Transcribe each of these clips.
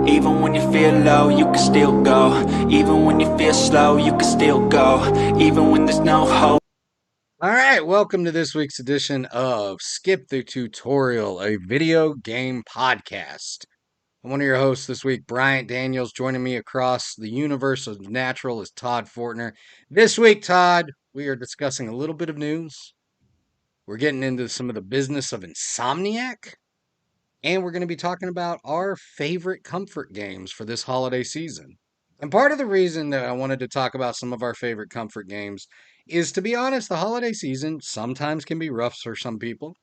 Even when you feel low, you can still go. Even when you feel slow, you can still go. Even when there's no hope. All right, welcome to this week's edition of Skip the Tutorial, a video game podcast. I'm one of your hosts this week, Bryant Daniels. Joining me across the universe of natural is Todd Fortner. This week, Todd, we are discussing a little bit of news. We're getting into some of the business of Insomniac, and we're going to be talking about our favorite comfort games for this holiday season. And part of the reason that I wanted to talk about some of our favorite comfort games is, to be honest, the holiday season sometimes can be rough for some people.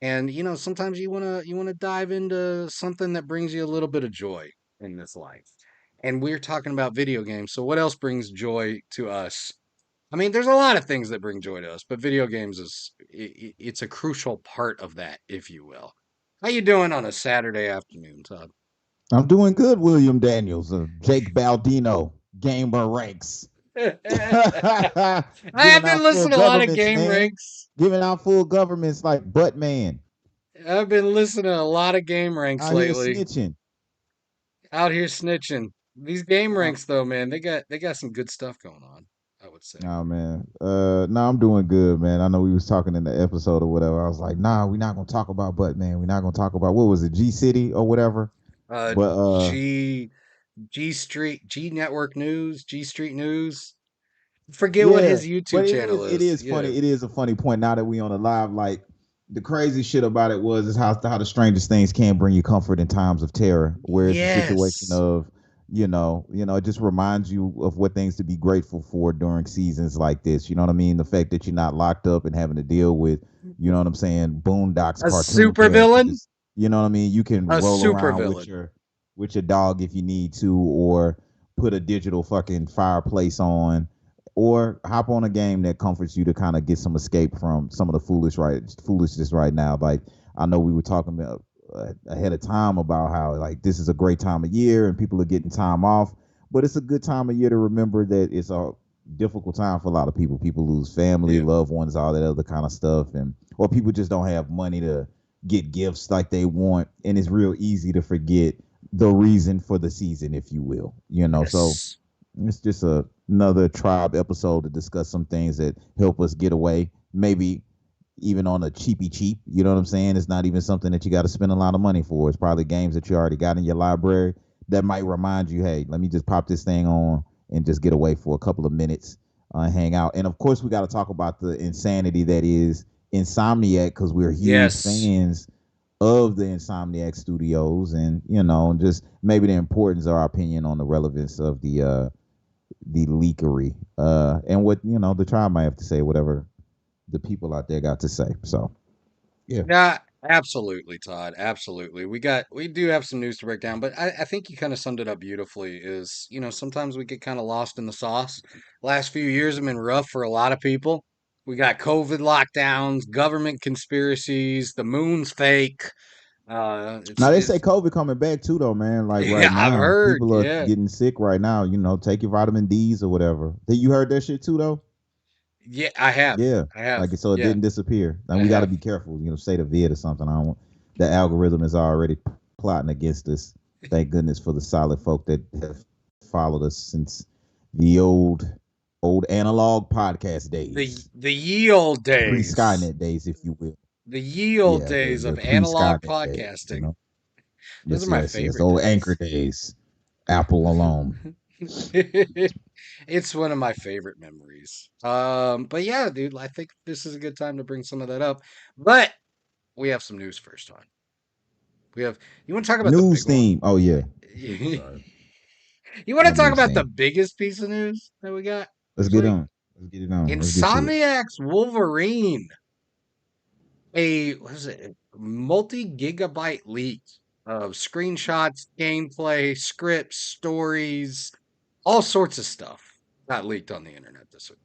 And sometimes you want to dive into something that brings you a little bit of joy in this life. And we're talking about video games. So what else brings joy to us? I mean, there's a lot of things that bring joy to us, but video games it's a crucial part of that, if you will. How you doing on a Saturday afternoon, Todd? I'm doing good, William Daniels, Jake Baldino, Gamer Ranks. I have Giving been out full listening to a lot of governments, game man. ranks. Giving out full governments like Buttman I've been listening to a lot of game ranks out here lately. snitching. Out here snitching. These game Uh, ranks though, man, they got some good stuff going on, I would say. oh man, no, I'm doing good, man. I know we was talking in the episode or whatever. I was like, nah, we're not gonna talk about Buttman. We're not gonna talk about what was it, G City or whatever. Uh But G G Street, G Network News, G Street News. Forget what yeah, his but YouTube it channel is it is. is Yeah. funny. It is a funny point now that we on the live. Like the crazy shit about it was is how the strangest things can bring you comfort in times of terror. Where it's a situation Yes. of it just reminds you of what things to be grateful for during seasons like this. You know what I mean? The fact that you're not locked up and having to deal with, you know what I'm saying, Boondocks A cartoon super villain? characters. You know what I mean? You can A roll super around villain. with your dog if you need to, or put a digital fucking fireplace on, or hop on a game that comforts you to kind of get some escape from some of the foolishness right now. Like I know we were talking about ahead of time about how like this is a great time of year and people are getting time off, but it's a good time of year to remember that it's a difficult time for a lot of people. People lose family, Yeah. loved ones, all that other kind of stuff, and or people just don't have money to get gifts like they want, and it's real easy to forget the reason for the season, if you will. So Yes. it's just another tribe episode to discuss some things that help us get away. Maybe even on a cheapy cheap. You know what I'm saying? It's not even something that you got to spend a lot of money for. It's probably games that you already got in your library that might remind you, hey, let me just pop this thing on and just get away for a couple of minutes, hang out. And of course, we got to talk about the insanity that is Insomniac because we're huge Yes. fans of the Insomniac Studios, and just maybe the importance of our opinion on the relevance of the leakery, and what the tribe might have to say, whatever the people out there got to say. So yeah. Yeah, absolutely, Todd. Absolutely. We do have some news to break down, but I think you kind of summed it up beautifully. Is, sometimes we get kind of lost in the sauce. Last few years have been rough for a lot of people. We got COVID lockdowns, government conspiracies, the moon's fake. It's Now they say it's COVID coming back too, though, man. Like right yeah, I've now, heard. people are Yeah. getting sick right now. Take your vitamin D's or whatever. You heard that shit too, though. Yeah, I have. Yeah, I have. like so it Yeah, didn't disappear. And I we got to have. be careful. Say the vid or something. I don't. The algorithm is already plotting against us. Thank goodness for the solid folk that have followed us since the old analog podcast The days, the ye old pre days. Skynet days, if you will. The ye old Yeah, days the of pre analog Skynet days. podcasting. Those are Yes, my yes, yes. favorite Old Anchor days. days. Apple alone. It's one of my favorite memories. But yeah, dude, I think this is a good time to bring some of that up. But we have some news first on. We have You want to talk about the News big one? theme. Oh yeah. Sorry. You want to No talk news about the theme. biggest piece of news that we got Let's this get week? on. Let's get it on. Let's get to it. Insomniac's Wolverine, a what is it, multi-gigabyte leak of screenshots, gameplay, scripts, stories, all sorts of stuff got leaked on the internet this week.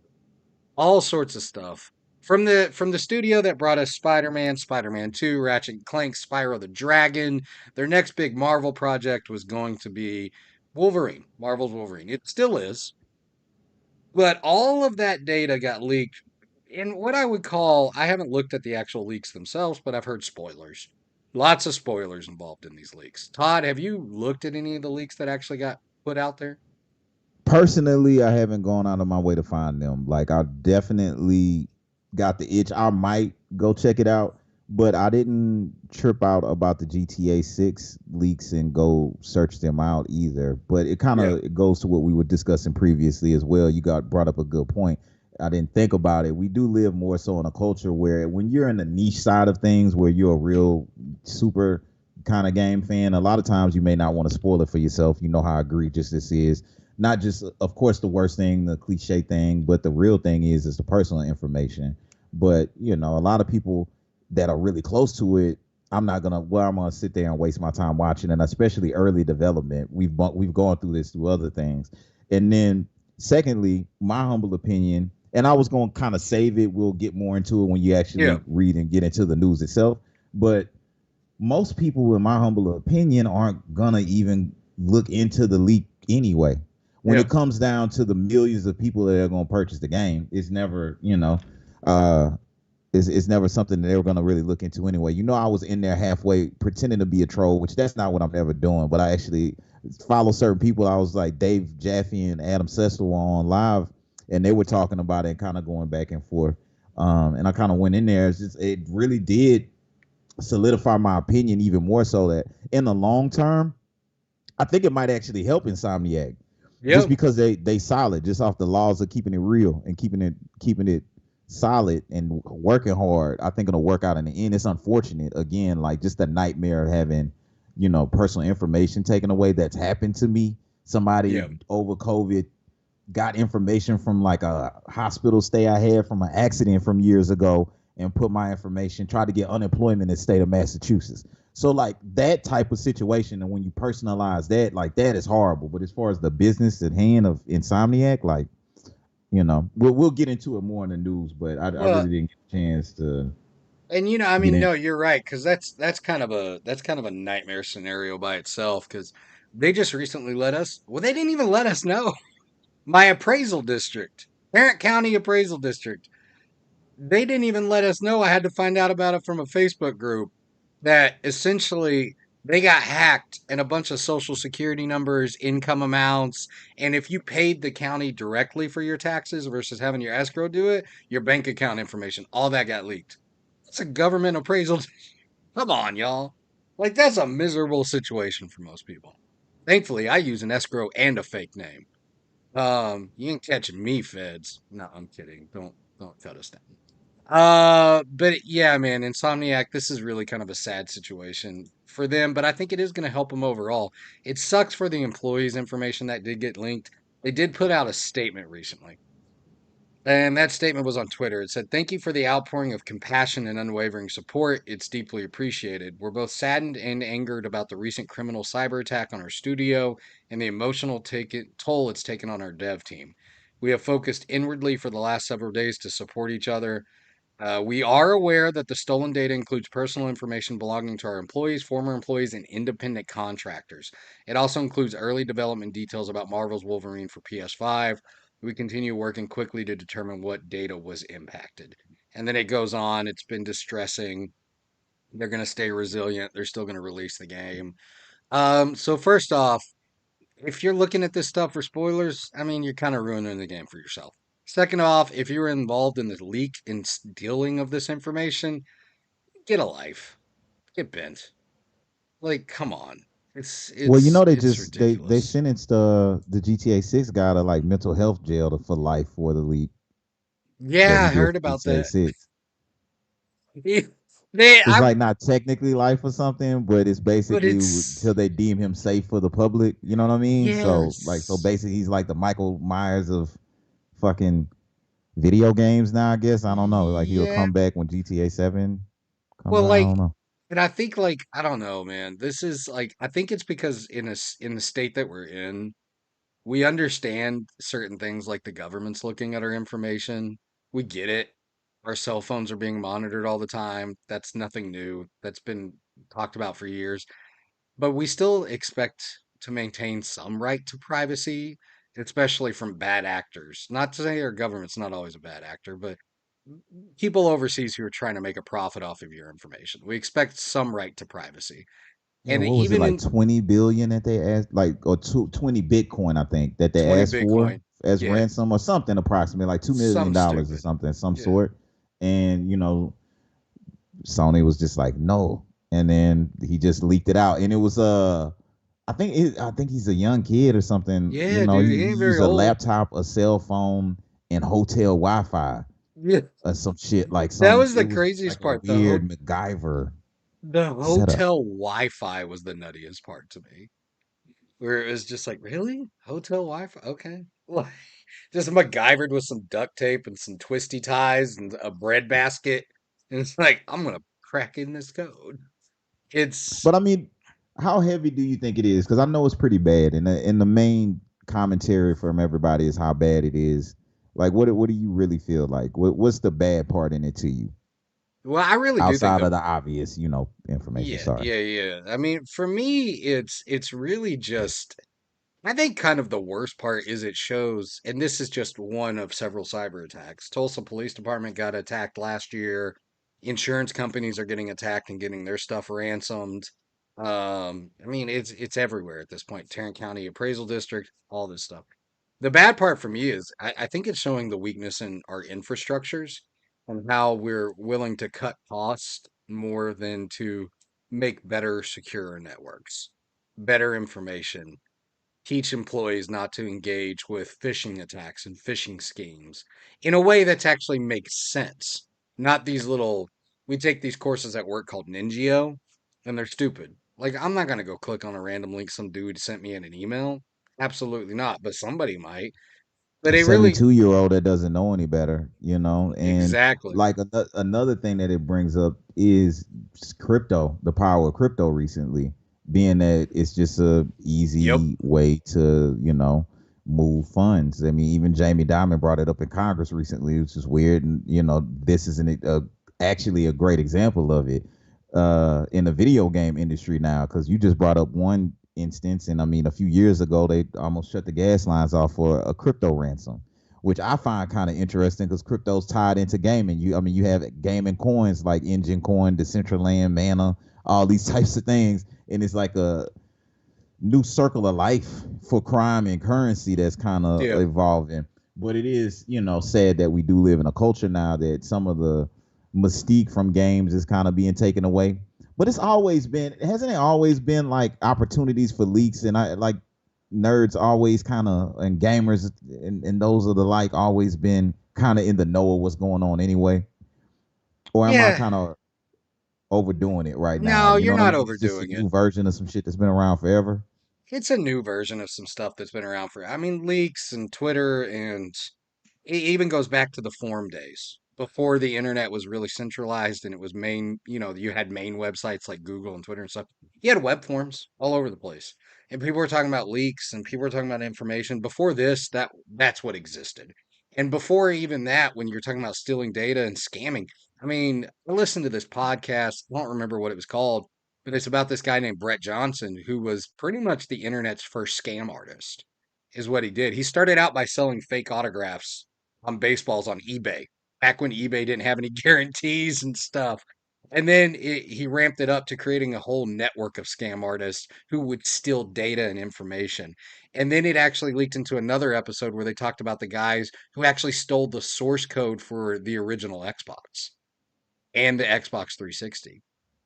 All sorts of stuff from the studio that brought us Spider-Man, Spider-Man 2, Ratchet and Clank, Spyro the Dragon. Their next big Marvel project was going to be Wolverine, Marvel's Wolverine. It still is, but all of that data got leaked in what I would call, I haven't looked at the actual leaks themselves, but I've heard spoilers. Lots of spoilers involved in these leaks. Todd, have you looked at any of the leaks that actually got put out there? Personally, I haven't gone out of my way to find them. Like I definitely got the itch. I might go check it out, but I didn't trip out about the GTA 6 leaks and go search them out either. But it kind Yeah. of it goes to what we were discussing previously as well. You got brought up a good point. I didn't think about it. We do live more so in a culture where when you're in the niche side of things, where you're a real super kind of game fan, a lot of times you may not want to spoil it for yourself. You know how egregious this is, not just of course the worst thing, the cliche thing, but the real thing is the personal information. But a lot of people that are really close to it, I'm gonna sit there and waste my time watching, and especially early development. We've gone through this through other things. And then secondly, my humble opinion, and I was gonna kind of save it, we'll get more into it when you Yeah. actually read and get into the news itself. But most people, in my humble opinion, aren't gonna even look into the leak anyway. When Yeah. it comes down to the millions of people that are gonna purchase the game, it's never, uh, it's never something that they were gonna really look into anyway. I was in there halfway pretending to be a troll, which that's not what I'm ever doing. But I actually follow certain people. I was like Dave Jaffe and Adam Sessler were on live, and they were talking about it and kind of going back and forth. And I kind of went in there. It really did solidify my opinion even more so that in the long term, I think it might actually help Insomniac just Yeah. because they solid just off the laws of keeping it real and keeping it solid and working hard. I think it'll work out in the end. It's unfortunate again, like just the nightmare of having personal information taken away. That's happened to me. Somebody Yeah. over COVID got information from like a hospital stay I had from an accident from years ago and put my information, tried to get unemployment in the state of Massachusetts. So like that type of situation, and when you personalize that, like that is horrible. But as far as the business at hand of Insomniac, like, we'll get into it more in the news, but I Well, really didn't get a chance to and I get mean, in. no, you're right, because that's kind of a nightmare scenario by itself. Because they just recently let us. Well, they didn't even let us know. My appraisal district, Parent County Appraisal District, they didn't even let us know. I had to find out about it from a Facebook group that essentially they got hacked and a bunch of social security numbers, income amounts, and if you paid the county directly for your taxes versus having your escrow do it, your bank account information, all that got leaked. It's a government appraisal. Come on, y'all. Like that's a miserable situation for most people. Thankfully, I use an escrow and a fake name. You ain't catching me, feds. No, I'm kidding. Don't cut us down. But yeah, man, Insomniac, this is really kind of a sad situation for them, but I think it is going to help them overall. It sucks for the employees' information that did get linked. They did put out a statement recently, and that statement was on Twitter. It said, "Thank you for the outpouring of compassion and unwavering support. It's deeply appreciated. We're both saddened and angered about the recent criminal cyber attack on our studio and the emotional toll it's taken on our dev team. We have focused inwardly for the last several days to support each other. We are aware that the stolen data includes personal information belonging to our employees, former employees, and independent contractors. It also includes early development details about Marvel's Wolverine for PS5. We continue working quickly to determine what data was impacted." And then it goes on. It's been distressing. They're going to stay resilient. They're still going to release the game. So first off, if you're looking at this stuff for spoilers, I mean, you're kind of ruining the game for yourself. Second off, if you were involved in the leak and stealing of this information, get a life. Get bent. Like, come on. It's Well, it's they it's just they ridiculous. sentenced the GTA 6 guy to like mental health jail for life for the leak that Yeah, he I did heard for about GTA that. 6. They, It's I'm, like not technically life or something, but it's but basically it's till they deem him safe for the public. You know what I mean? So yes, basically, he's like the Michael Myers of fucking video games now. I guess I don't know. Like he'll yeah. come back when GTA 7 comes Well, out. I like, don't know. and I think like I don't know, man. This is like I think it's because in the state that we're in, we understand certain things like the government's looking at our information. We get it. Our cell phones are being monitored all the time. That's nothing new. That's been talked about for years. But we still expect to maintain some right to privacy, especially from bad actors. Not to say our government's not always a bad actor, but people overseas who are trying to make a profit off of your information. We expect some right to privacy. Yeah, And what was it even like in 20 billion that they asked, like, or 20 Bitcoin, I think, that they 20 asked for Bitcoin, as yeah, ransom or something, approximately like $2 million some or stupid. something, some Yeah. sort. And Sony was just like, no. And then he just leaked it out. And it was I think he's a young kid or something. Yeah, dude, He he ain't very used a old. laptop, a cell phone, and hotel Wi-Fi Yeah. or some shit. Like That some was the it was craziest like a part. weird MacGyver The setup. hotel Wi-Fi was the nuttiest part to me. Where it was just like, really? Hotel Wi-Fi? Okay. Like, just MacGyvered with some duct tape and some twisty ties and a bread basket. And it's like, I'm gonna crack in this code. It's But I mean, how heavy do you think it is? Because I know it's pretty bad, and the main commentary from everybody is how bad it is. Like, what do you really feel like? What's the bad part in it to you, well, I really do think outside the of the obvious, information? yeah, Sorry. yeah, yeah. I mean, for me, it's really just I think kind of the worst part is it shows, and this is just one of several cyber attacks. Tulsa Police Department got attacked last year. Insurance companies are getting attacked and getting their stuff ransomed. I mean, it's everywhere at this point. Tarrant County Appraisal District, all this stuff. The bad part for me is I think it's showing the weakness in our infrastructures and how we're willing to cut costs more than to make better, secure networks, better information, teach employees not to engage with phishing attacks and phishing schemes in a way that's actually makes sense. Not these little, we take these courses at work called Ningio, and they're stupid. Like, I'm not going to go click on a random link some dude sent me in an email. Absolutely not, but somebody might. But A it really, 72-year-old that doesn't know any better, and exactly. like another thing that it brings up is crypto, the power of crypto recently, being that it's just a Yep. easy way to move funds. I mean, even Jamie Dimon brought it up in Congress recently, which is weird, and this is actually a great example of it in the video game industry now, because you just brought up one instance, and I mean, a few years ago they almost shut the gas lines off for a crypto ransom, which I find kind of interesting because crypto's tied into gaming. You have gaming coins like Engine Coin, Decentraland, Mana, all these types of things, and it's like a new circle of life for crime and currency that's kind of Yeah. evolving. But it is, sad that we do live in a culture now that some of the mystique from games is kind of being taken away. But it's always been, hasn't it always been like opportunities for leaks, and I like nerds always kind of, and gamers and those of the like always been kind of in the know of what's going on anyway? Or am I Yeah. kind of overdoing it right now? No, You you're know what I not mean? It's just a overdoing it. new version of some shit that's been around forever. It's a new version of some stuff that's been around for, I mean, leaks and Twitter and it even goes back to the forum days before the internet was really centralized and it was main, you had main websites like Google and Twitter and stuff. You had web forums all over the place. And people were talking about leaks and people were talking about information. Before this, that's what existed. And before even that, when you're talking about stealing data and scamming, I mean, I listened to this podcast, I don't remember what it was called, but it's about this guy named Brett Johnson, who was pretty much the internet's first scam artist, is what he did. He started out by selling fake autographs on baseballs on eBay, back when eBay didn't have any guarantees and stuff. And then he ramped it up to creating a whole network of scam artists who would steal data and information. And then it actually leaked into another episode where they talked about the guys who actually stole the source code for the original Xbox and the Xbox 360.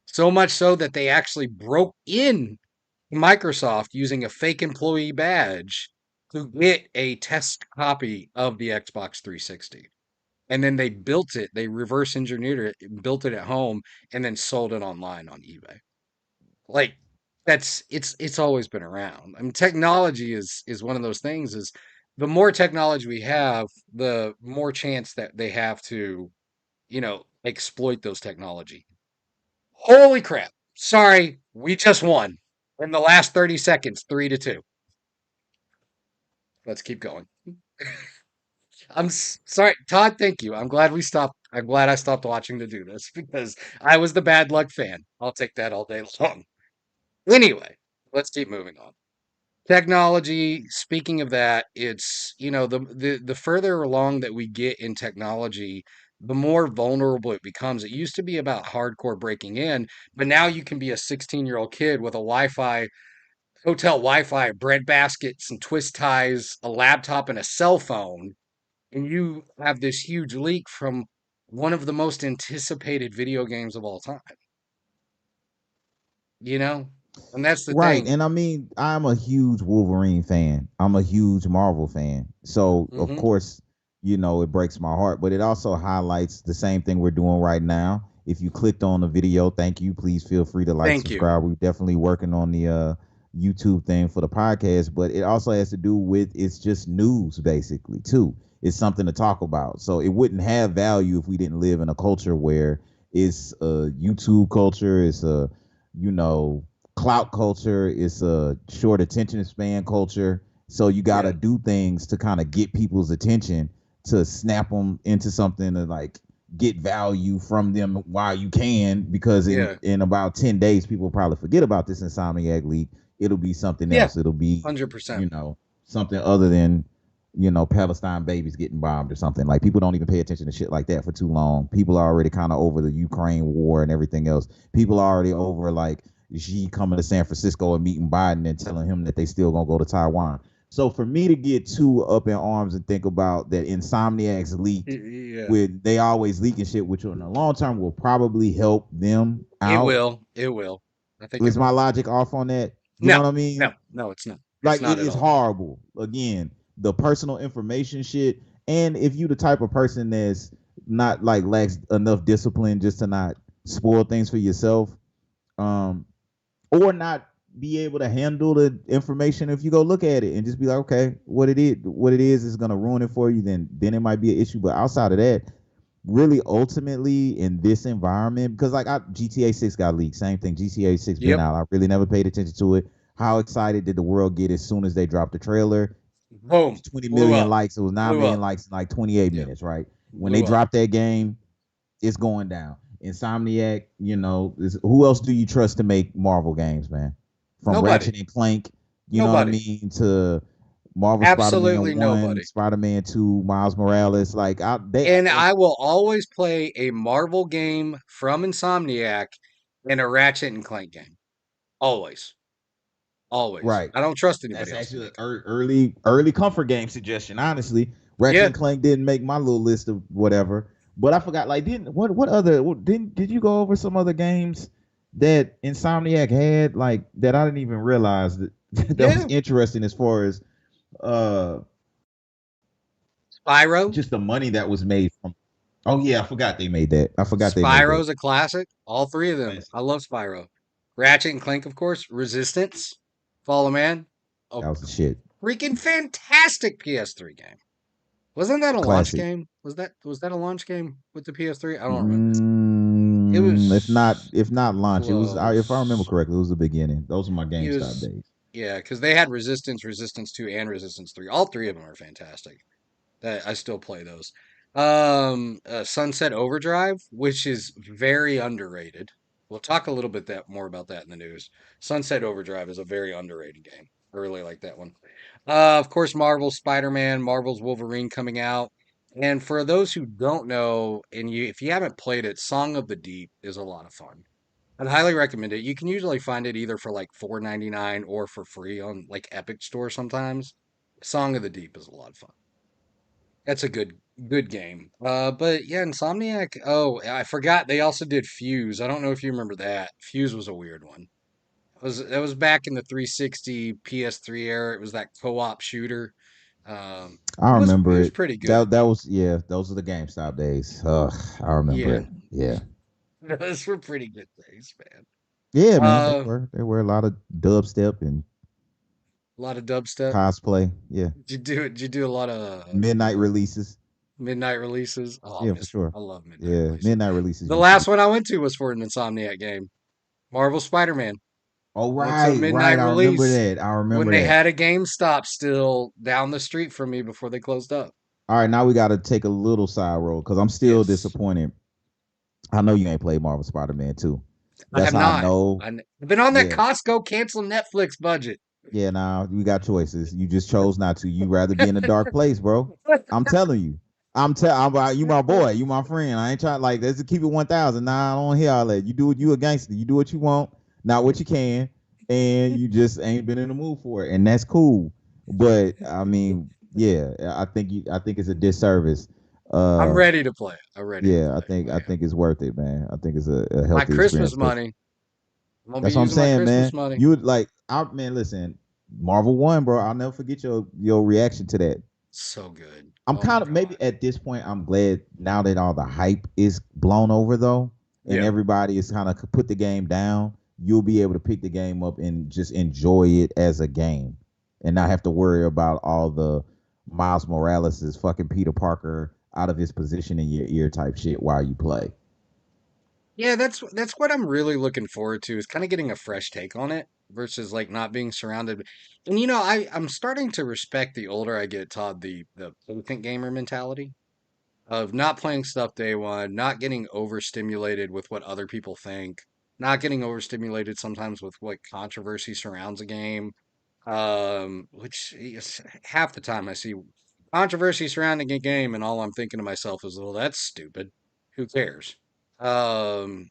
So much so that they actually broke in Microsoft using a fake employee badge to get a test copy of the Xbox 360. And then they built it, they reverse engineered it, built it at home, and then sold it online on eBay. Like it's always been around. I mean, technology is one of those things is the more technology we have, the more chance that they have to, exploit those technology. Holy crap. Sorry, we just won in the last 30 seconds, 3-2. Let's keep going. Sorry, Todd. Thank you. I'm glad we stopped. I'm glad I stopped watching to do this because I was the bad luck fan. I'll take that all day long. Anyway, let's keep moving on. Technology. Speaking of that, it's the further along that we get in technology, the more vulnerable it becomes. It used to be about hardcore breaking in, but now you can be a 16-year-old kid with a hotel Wi-Fi, bread baskets and twist ties, a laptop and a cell phone, and you have this huge leak from one of the most anticipated video games of all time, you know? And that's the Right. thing. And I mean, I'm a huge Wolverine fan. I'm a huge Marvel fan. So, of Hmm. course, it breaks my heart, but it also highlights the same thing we're doing right now. If you clicked on the video, thank you. Please feel free to like, Thank you. subscribe. We're definitely working on the YouTube thing for the podcast, but it also has to do with it's just news basically, too. It's something to talk about. So, it wouldn't have value if we didn't live in a culture where it's a YouTube culture, it's a, you know, clout culture, it's a short attention span culture. So you got Yeah. to do things to kind of get people's attention, to snap them into something, to like get value from them while you can, because in Yeah. in about 10 days people will probably forget about this Insomniac leak. It'll be something Yeah. else. It'll be, 100%. something other than, Palestine babies getting bombed or something. Like, people don't even pay attention to shit like that for too long. People are already kind of over the Ukraine war and everything else. People are already over like Xi coming to San Francisco and meeting Biden and telling him that they still gonna go to Taiwan. So for me to get too up in arms and think about that Insomniac's leaked, Yeah. with they always leaking shit, which in the long term will probably help them It out. will. It will. I think it Is my will. logic off on that? You know No, what I mean? no, it's not. It's Like, not it at is all. horrible. Again, the personal information shit. And if you the type of person that's not like lacks enough discipline just to not spoil things for yourself, um, or not be able to handle the information, if you go look at it and just be like, okay, what it is gonna ruin it for you, then it might be an issue. But outside of that, really ultimately in this environment, because like GTA 6 got leaked, same thing. GTA 6 been Yep. out. I really never paid attention to it. How excited did the world get as soon as they dropped the trailer? It was Boom. 20 Blew million up. likes. It was 9 Blew million up. likes in like 28 Yep. minutes, right? When they Blew up. dropped that game, it's going down. Insomniac, who else do you trust to make Marvel games, man? From Nobody. Ratchet and Clank, you know what I Nobody. mean, to Marvel Spider-Man Absolutely 1, nobody. Spider-Man 2, Miles Morales. Like, And I will always play a Marvel game from Insomniac and a Ratchet and Clank game. Always. Always. right. I don't trust That's anybody else to actually an make them. early comfort game suggestion. Honestly, Ratchet Yeah. and Clank didn't make my little list of whatever, but I forgot. Like, didn't what other didn't did you go over some other games that Insomniac had, like, that I didn't even realize that that was Yeah. interesting, as far as uh Spyro. just the money that was made from. Oh yeah, I forgot they made that. I forgot they made that. Spyro's a classic. All three of them. Classic. I love Spyro. Ratchet and Clank, of course. Resistance. Follow Man. Oh, That was the shit. freaking fantastic PS3 game. Wasn't that a launch Classic. game? Was that a launch game with the PS3? I don't remember. It If not, was if not launch, it was. If I remember close. correctly, it was the beginning. Those were my It GameStop was, days. yeah, because they had Resistance, Resistance 2, and Resistance 3. All three of them are fantastic. That I still play those. Sunset Overdrive, which is very underrated. We'll talk a little bit more about that in the news. Sunset Overdrive is a very underrated game. I really like that one. Of course, Marvel's Spider-Man, Marvel's Wolverine coming out. And for those who don't know, if you haven't played it, Song of the Deep is a lot of fun. I'd highly recommend it. You can usually find it either for like $4.99 or for free on like Epic Store sometimes. Song of the Deep is a lot of fun. That's a good game. But yeah, Insomniac. Oh, I forgot they also did Fuse. I don't know if you remember that. Fuse was a weird one. It was back in the 360 PS3 era. It was that co-op shooter. I It remember was it. pretty good. That was, yeah. Those are the GameStop days. Ugh, I remember Yeah, it. Yeah, those were pretty good days, man. yeah, man. They Uh, were. They were a lot of dubstep and a lot of dubstep. cosplay. Yeah, Did you do a lot of midnight releases. midnight releases? Oh, Yeah, for sure. I love midnight Yeah, releases. midnight releases The used to last be. one I went to was for an Insomniac game, Marvel Spider-Man. Oh Went to a right, right. midnight I remember release that. I when remember they that. had a GameStop still down the street from me before they closed up. All right, now we got to take a little side road because I'm still Yes, disappointed. I know you ain't played Marvel Spider-Man 2. I That's have how I not. know. I've been on that Yeah, Costco cancel Netflix budget. yeah. Now we got choices. You just chose not to. You rather be in a dark place, bro. I'm telling you. You my boy, you my friend. I ain't trying like let's keep it 1,000. Nah, I don't hear all that. You do it, you a gangster. You do what you want, not what you can, and you just ain't been in the mood for it, and that's cool. But I mean, yeah, I think it's a disservice. I'm Uh, ready to play. I'm ready to yeah, play. I I am. think it's worth it, man. I think it's a My healthy Christmas experience because money. I'm gonna be that's what I'm using my saying, Christmas man. money. You would like, I man, listen, Marvel One, bro. I'll never forget your reaction to that. So good. I'm Oh my kind of god. maybe at this point, I'm glad now that all the hype is blown over though, and Yeah. everybody is kind of put the game down. You'll be able to pick the game up and just enjoy it as a game, and not have to worry about all the Miles Morales is fucking Peter Parker out of his position in your ear type shit while you play. Yeah, that's what I'm really looking forward to is kind of getting a fresh take on it versus like not being surrounded. And I'm starting to respect the older I get, Todd, the patient gamer mentality of not playing stuff day one, not getting overstimulated with what other people think, not getting overstimulated sometimes with what controversy surrounds a game. Which is half the time I see controversy surrounding a game, and all I'm thinking to myself is, "Well, that's stupid. Who cares?" Um,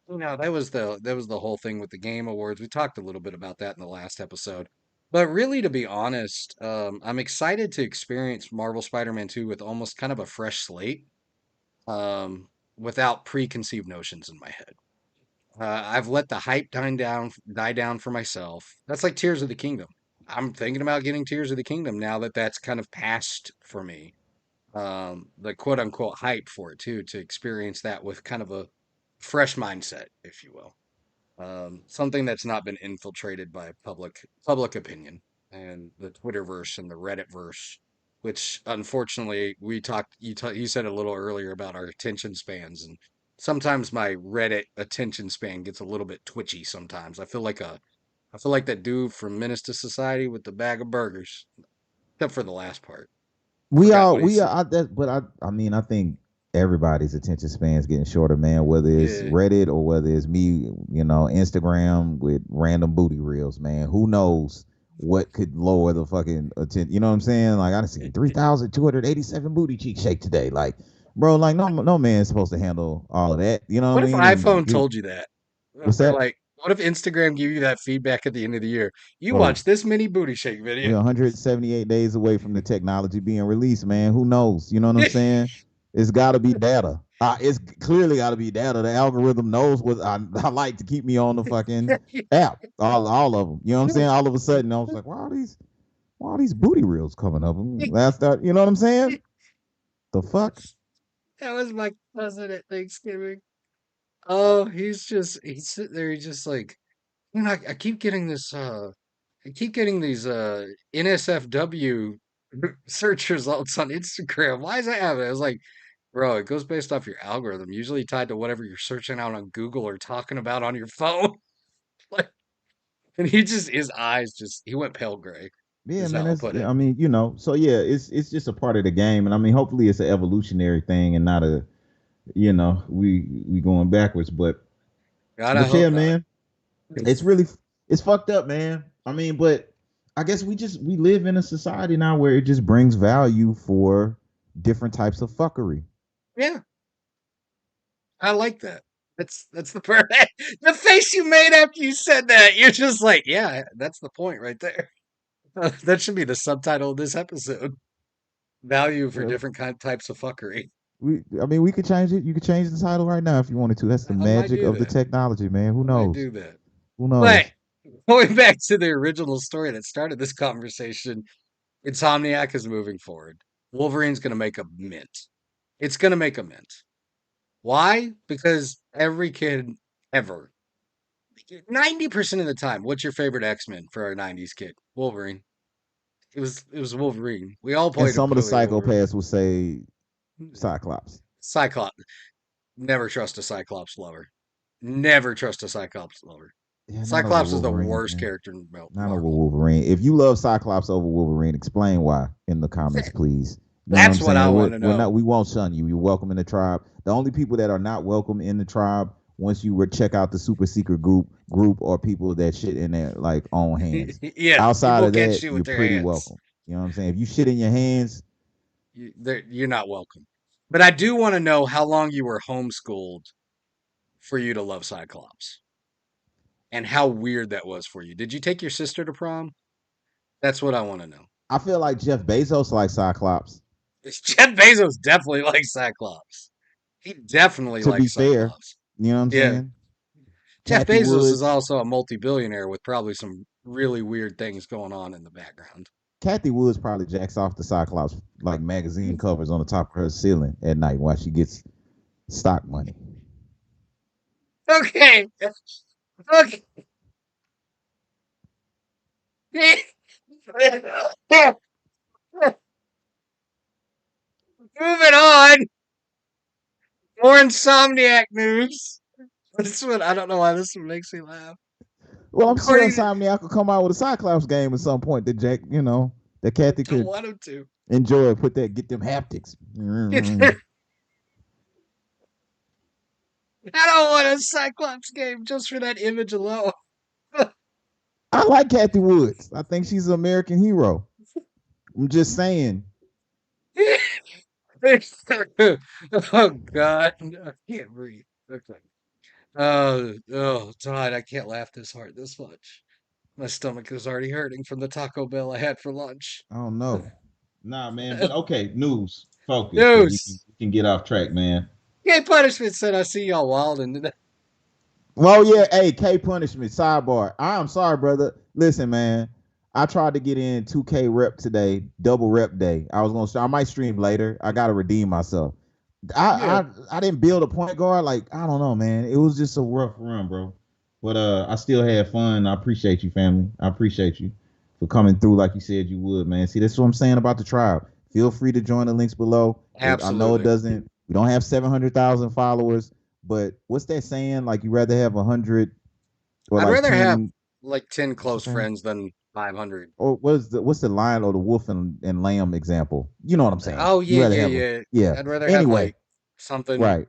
that was the whole thing with the Game Awards. We talked a little bit about that in the last episode. But really, to be honest, I'm excited to experience Marvel Spider-Man 2 with almost kind of a fresh slate, without preconceived notions in my head. I've let the hype die down for myself. That's like Tears of the Kingdom. I'm thinking about getting Tears of the Kingdom now that that's kind of passed for me. The quote unquote hype for it too, to experience that with kind of a fresh mindset, if you will. Something that's not been infiltrated by public opinion and the Twitterverse and the Redditverse, which unfortunately you said a little earlier about our attention spans, and sometimes my Reddit attention span gets a little bit twitchy sometimes. I feel like that dude from Menace to Society with the bag of burgers, except for the last part. Forgot what he We said. are that, but I mean I think everybody's attention span's getting shorter, man. Whether it's Yeah. Reddit or whether it's me, Instagram with random booty reels, man. Who knows what could lower the fucking attention? You know what I'm saying? Like I done seen 3,287 booty cheek shake today. Like, bro, like no man's supposed to handle all of that. You know what What I if mean? And iPhone told you that? what's Or that? like, what if Instagram gave you that feedback at the end of the year? You Bro, watch this many booty shake we're videos. 178 days away from the technology being released, man. Who knows? You know what I'm saying? It's got to be data. It's clearly got to be data. The algorithm knows what I like to keep me on the fucking app. All of them. You know what I'm saying? All of a sudden, I was like, why are these booty reels coming up? That's that. You know what I'm saying? The fuck? That was my cousin at Thanksgiving. Oh, he's sitting there, he's just like, I keep getting I keep getting these NSFW search results on Instagram. Why is that happening? I was like, bro, it goes based off your algorithm, usually tied to whatever you're searching out on Google or talking about on your phone. Like, and his eyes he went pale gray, Yeah, is man. how I'll That's put yeah, it. I mean, so yeah, it's just a part of the game, and I mean, hopefully, it's an evolutionary thing and not a we going backwards, God, I but hope yeah, not. man. It's really it's fucked up, man. I mean, but I guess we live in a society now where it just brings value for different types of fuckery. Yeah, I like that. That's the part. The face you made after you said that, you're just like, yeah, that's the point right there. That should be the subtitle of this episode. Value for Yeah. different types of fuckery. I mean, we could change it. You could change the title right now if you wanted to. That's the I might magic do of the that. technology, man. Who I might knows? do that. Who But knows? going back to the original story that started this conversation, Insomniac is moving forward. Wolverine's going to make a mint. It's going to make a mint. Why? Because every kid ever, 90% of the time, what's your favorite X-Men for our 90s kid? Wolverine. It was Wolverine. We all And played some of the Wolverine. psychopaths will say Cyclops. Cyclops. Never trust a Cyclops lover. Never trust a Cyclops lover. Yeah, not over Cyclops is the Wolverine, worst man. character in Not over Marvel. Wolverine. If you love Cyclops over Wolverine, explain why in the comments, please. You know what I'm That's what I saying? want to We're know. not. We won't shun you. You're welcome in the tribe. The only people that are not welcome in the tribe, once you check out the super secret group, or people that shit in their like own hands. Yeah, Outside people of can't that, shoot with you're their pretty hands. welcome. You know what I'm saying? If you shit in your hands, you're not welcome. But I do want to know how long you were homeschooled for you to love Cyclops and how weird that was for you. Did you take your sister to prom? That's what I want to know. I feel like Jeff Bezos likes Cyclops. Jeff Bezos definitely likes Cyclops. He definitely To be likes fair, Cyclops. you know what I'm Yeah. saying? Jeff Kathy Bezos is Woods. also a multi-billionaire with probably some really weird things going on in the background. Kathy Woods probably jacks off the Cyclops like magazine covers on the top of her ceiling at night while she gets stock money. Okay. Okay. Moving on. More Insomniac news. This one, I don't know why this one makes me laugh. Well, I'm sure According to, Insomniac could come out with a Cyclops game at some point that Jack, that I Kathy don't could want him to. enjoy, get them haptics. I don't want a Cyclops game just for that image alone. I like Kathy Woods. I think she's an American hero. I'm just saying. Oh God, I can't breathe. Okay. Oh, Todd, I can't laugh this hard this much. My stomach is already hurting from the Taco Bell I had for lunch. I don't know. Nah, man. But okay, news. Focus, because News. we can get off track, man. K Punishment said, "I see y'all wilding today." Well, yeah, hey, K Punishment, sidebar. I'm sorry, brother. Listen, man. I tried to get in 2K rep today, double rep day. I might stream later. I gotta redeem myself. Yeah, I didn't build a point guard. Like, I don't know, man. It was just a rough run, bro. But I still had fun. I appreciate you, family. I appreciate you for coming through like you said you would, man. See, that's what I'm saying about the tribe. Feel free to join the links below. I know it absolutely. doesn't. We don't have 700,000 followers, but what's that saying? Like, you rather have 100 or I'd like rather have 10. like 10 What's the close saying? friends than 500. Or what's the lion or the wolf and lamb example? You know what I'm saying? Oh You yeah, rather yeah, have a yeah. yeah. I'd rather have Anyway, like something right. Right.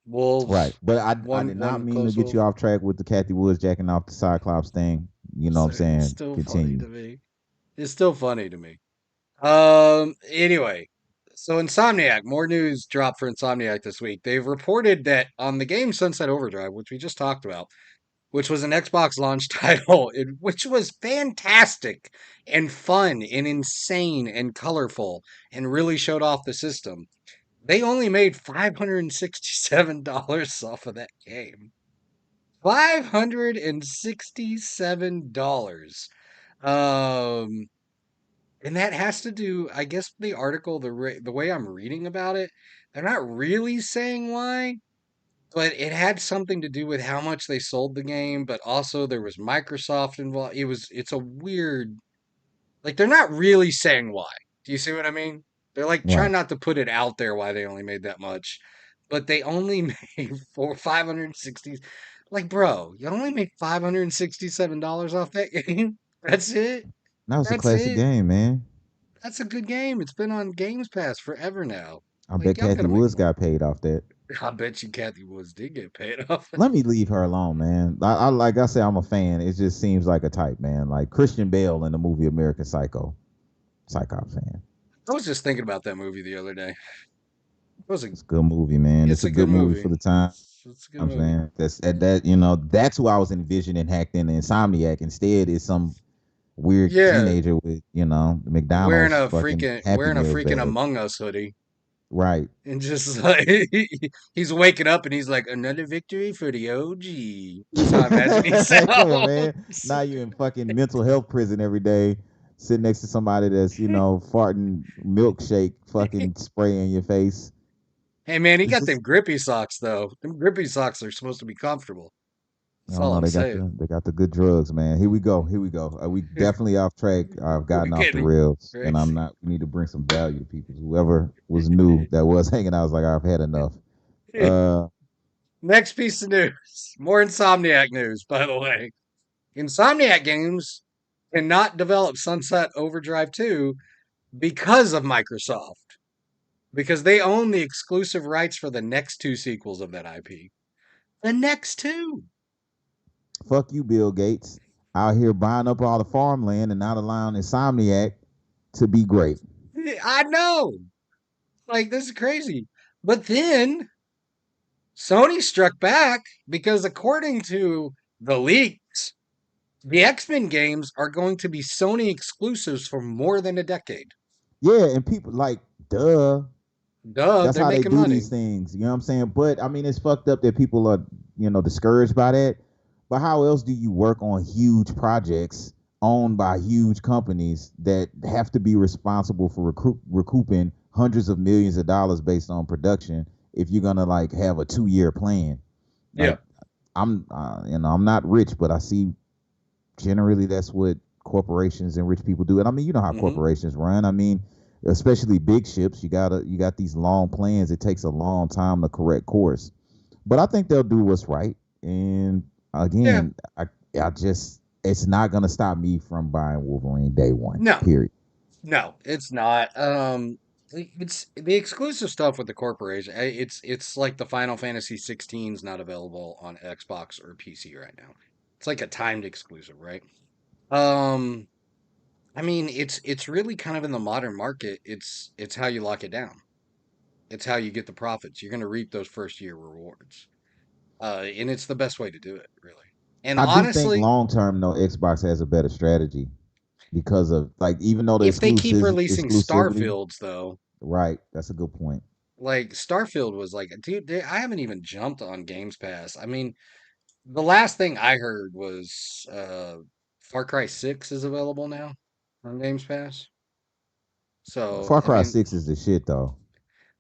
wolves, But I did not one mean to close get wolf. you off track with the Kathy Woods jacking off the Cyclops thing. You know what I'm It's saying? still funny Continue. to me. It's still funny to me. Anyway, so Insomniac, more news dropped for Insomniac this week. They've reported that on the game Sunset Overdrive, which we just talked about, which was an Xbox launch title, which was fantastic and fun and insane and colorful and really showed off the system. They only made $567 off of that game. $567. Um, and that has to do, I guess, the article, the way I'm reading about it, they're not really saying why, but it had something to do with how much they sold the game, but also there was Microsoft involved. It's a weird, like they're not really saying why. Do you see what I mean? They're like trying Right. not to put it out there why they only made that much, but they only made for 560. Like, bro, you only made $567 off that game. That's it. That was a That's classic it. game, man. That's a good game. It's been on Games Pass forever now. I Like, bet y'all Kathy gotta make Woods more. got paid off that. I bet you Kathy Woods did get paid off. Let me leave her alone, man. I like I said, I'm a fan. It just seems like a type, man. Like Christian Bale in the movie American Psycho. Psycho fan. I was just thinking about that movie the other day. It was a, It's a good movie, man. it's It's a a good good movie movie. for the time. It's a good movie. Man. That's who I was envisioning hacked in the Insomniac. Instead, is some weird Yeah, teenager with, McDonald's fucking Happy wearing a Meals freaking badge. Among Us hoodie, Right. and just like he's waking up and he's like, another victory for the OG. That's how I imagine he Come on, man. sounds. Now you in fucking mental health prison every day, sitting next to somebody that's, farting milkshake fucking spray in your face. Hey man, he It's got just them grippy socks though. Them grippy socks are supposed to be comfortable. I That's don't all know. I'm They got saying. the good drugs, man. Here we go. Here we go. We definitely off track. I've We're gotten off the getting rails, and I'm crazy. not. We need to bring some value to people. Whoever was new that was hanging out was like, I've had enough. Uh, Next piece of news. More Insomniac news, by the way. Insomniac games cannot develop Sunset Overdrive 2 because of Microsoft, because they own the exclusive rights for the next two sequels of that IP. The next two. fuck you, Bill Gates. Out here buying up all the farmland and not allowing Insomniac to be great. I know. Like, this is crazy. But then Sony struck back because, according to the leaks, the X-Men games are going to be Sony exclusives for more than a decade. Yeah, and people like, duh. Duh, That's they're how they making do money. these things. You know what I'm saying? But I mean, it's fucked up that people are, discouraged by that. But how else do you work on huge projects owned by huge companies that have to be responsible for recouping hundreds of millions of dollars based on production if you're gonna like have a 2 year plan? Yeah. Like, I'm not rich, but I see generally that's what corporations and rich people do. And I mean, you know how Hmm. corporations run. I mean, especially big ships, you got these long plans. It takes a long time to correct course. But I think they'll do what's right. And Yeah. again, I just it's not gonna stop me from buying Wolverine day one. No, Period. no, it's not. It's the exclusive stuff with the corporation. It's like the Final Fantasy 16 is not available on Xbox or PC right now. It's like a timed exclusive, right? Um, I mean, it's really kind of in the modern market. It's how you lock it down. It's how you get the profits. You're going to reap those first year rewards. And it's the best way to do it, really. And I do think honestly, long term though, Xbox has a better strategy because of like even though the if they keep releasing exclusivity, Starfields, though, right? That's a good point. like Starfield was like, dude, I haven't even jumped on Games Pass. I mean, the last thing I heard was Far Cry 6 is available now on Games Pass. So, Far I Cry mean, 6 is the shit though.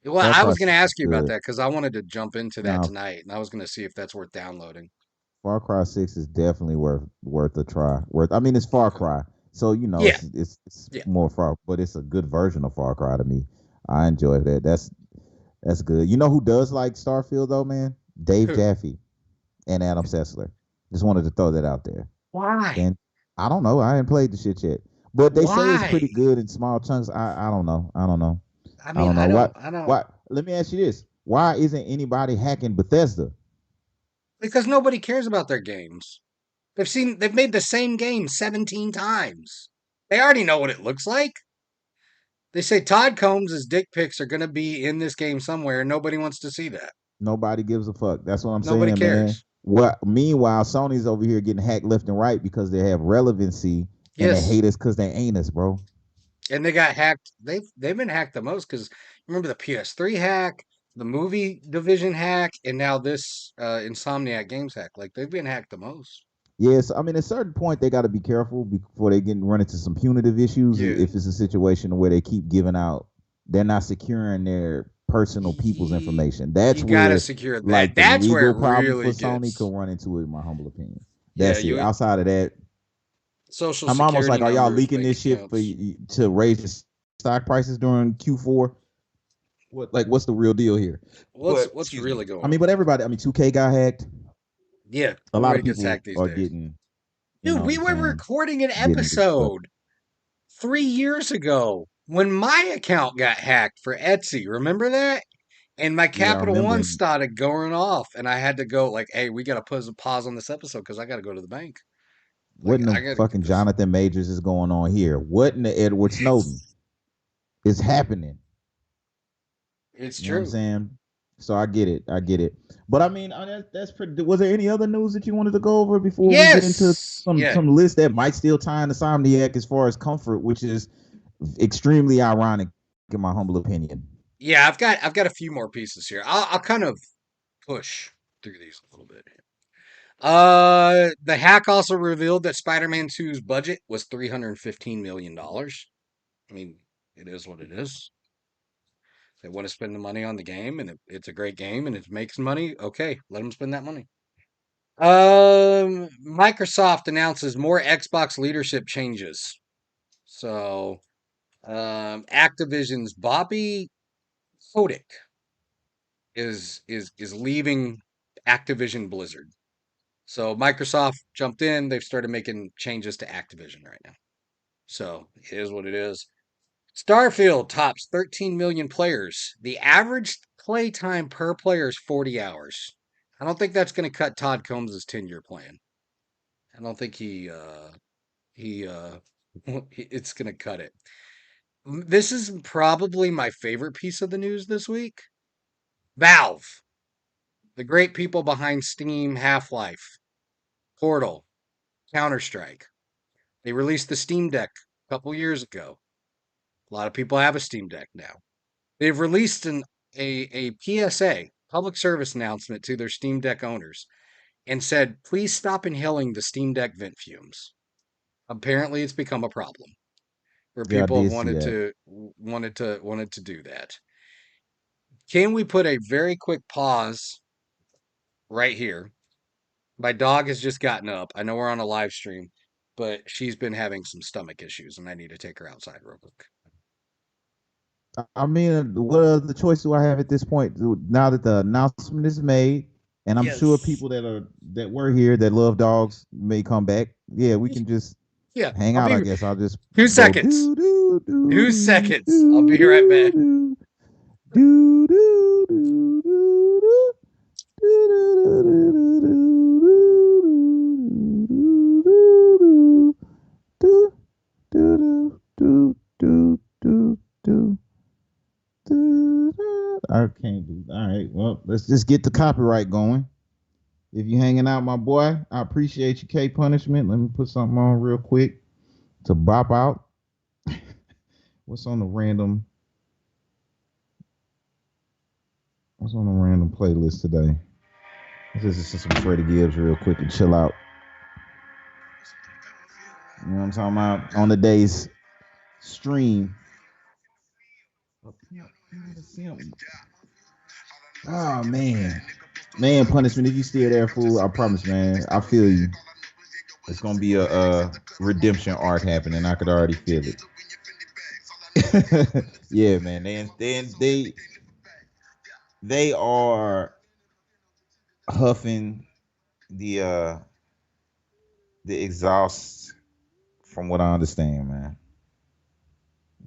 well, Far I Cry was going to 6 is ask you about good. that because I wanted to jump into that Now, tonight, and I was going to see if that's worth downloading. Far Cry 6 is definitely worth a try. Worth I mean it's Far Okay. Cry. So, Yeah, it's yeah. more Far, but it's a good version of Far Cry to me. I enjoy that. That's good. You know who does like Starfield though, man? Dave Who? Jaffe and Adam Sessler. Just wanted to throw that out there. Why? And I don't know. I ain't played the shit yet. But they say it's Why? pretty good in small chunks. I don't know. I don't know. I I mean, don't know. I don't, What let me ask you this. Why isn't anybody hacking Bethesda? because nobody cares about their games. They've made the same game 17 times. They already know what it looks like. They say Todd Combs' dick pics are going to be in this game somewhere, and nobody wants to see that. Nobody gives a fuck. That's what I'm Nobody saying, man. cares. What meanwhile, Sony's over here getting hacked left and right because they have relevancy and they Yes, hate us because they ain't us, bro. and they got hacked. They've been hacked the most because remember the PS3 hack, the movie division hack, and now this Insomniac Games hack. Like they've been hacked the most. Yes, I mean at a certain point they got to be careful before they get run into some punitive issues. Yeah, If it's a situation where they keep giving out, they're not securing their personal people's information. That's you gotta where secure that. like the That's where legal it problem for really Sony gets. could run into it, in my humble opinion. Yeah, That's it. you Outside of that, social I'm almost security like, are y'all numbers, leaking bank this shit for accounts. to raise the stock prices during Q4? What's the real deal here? But What's excuse me. really I going mean, on? but everybody. I mean, 2K got hacked. Yeah, A lot everybody of gets people hacked these are days. getting, you Dude, know what we I'm were saying, recording an getting this stuff. episode 3 years ago when my account got hacked for Etsy. Remember that? And my Yeah, I Capital remember. One And started going off, and I had to go like, "Hey, we got to put a pause on this episode because I got to go to the bank. what Like, in I the got to get fucking this." Jonathan Majors is going on here? What in the Edward Snowden is happening? It's You know what I'm true. saying? So I get it. I get it. But I mean, that's pretty. Was there any other news that you wanted to go over before we get into Yes. Yeah. some list that might still tie into Insomniac as far as comfort, which is extremely ironic in my humble opinion. Yeah. I've got a few more pieces here. I'll kind of push through these a little bit. The hack also revealed that Spider-Man 2's budget was $315 million. I mean, it is what it is. They want to spend the money on the game, and it's a great game, and it makes money. Okay, let them spend that money. Microsoft announces more Xbox leadership changes. So, Activision's Bobby Kotick is leaving Activision Blizzard. So Microsoft jumped in. They've started making changes to Activision right now. So it is what it is. Starfield tops 13 million players. The average play time per player is 40 hours. I don't think that's going to cut Todd Combs' 10-year plan. I don't think he it's going to cut it. This is probably my favorite piece of the news this week. Valve, the great people behind Steam, Half-Life, Portal, Counter-Strike. They released the Steam Deck a couple years ago. A lot of people have a Steam Deck now. They've released a PSA, public service announcement to their Steam Deck owners and said, please stop inhaling the Steam Deck vent fumes. Apparently it's become a problem where Yeah, I people have did see that. wanted to do that. Can we put a very quick pause right here? My dog has just gotten up. I know we're on a live stream, but she's been having some stomach issues and I need to take her outside real quick. I mean, what other choice do I have at this point? Now that the announcement is made, and I'm sure Yes. people that were here that love dogs may come back. Yeah, we can just Yeah, hang I'll out. I be guess I'll just two go seconds. do do do 2 seconds. I'll do be right back. do do do do do do I can't do. All right, well, let's just get the copyright going. If you hanging out, my boy, I appreciate you, K Punishment. Let me put something on real quick to bop out. What's on the random? What's on the random playlist today? This is some Freddie Gibbs real quick and chill out. You know what I'm talking about? On the day's stream. Oh man. Man, Punishment, if you still there, fool, I promise, man. I feel you. It's gonna be a redemption arc happening. I could already feel it. Yeah, man. They are huffing the exhaust from what I understand, man.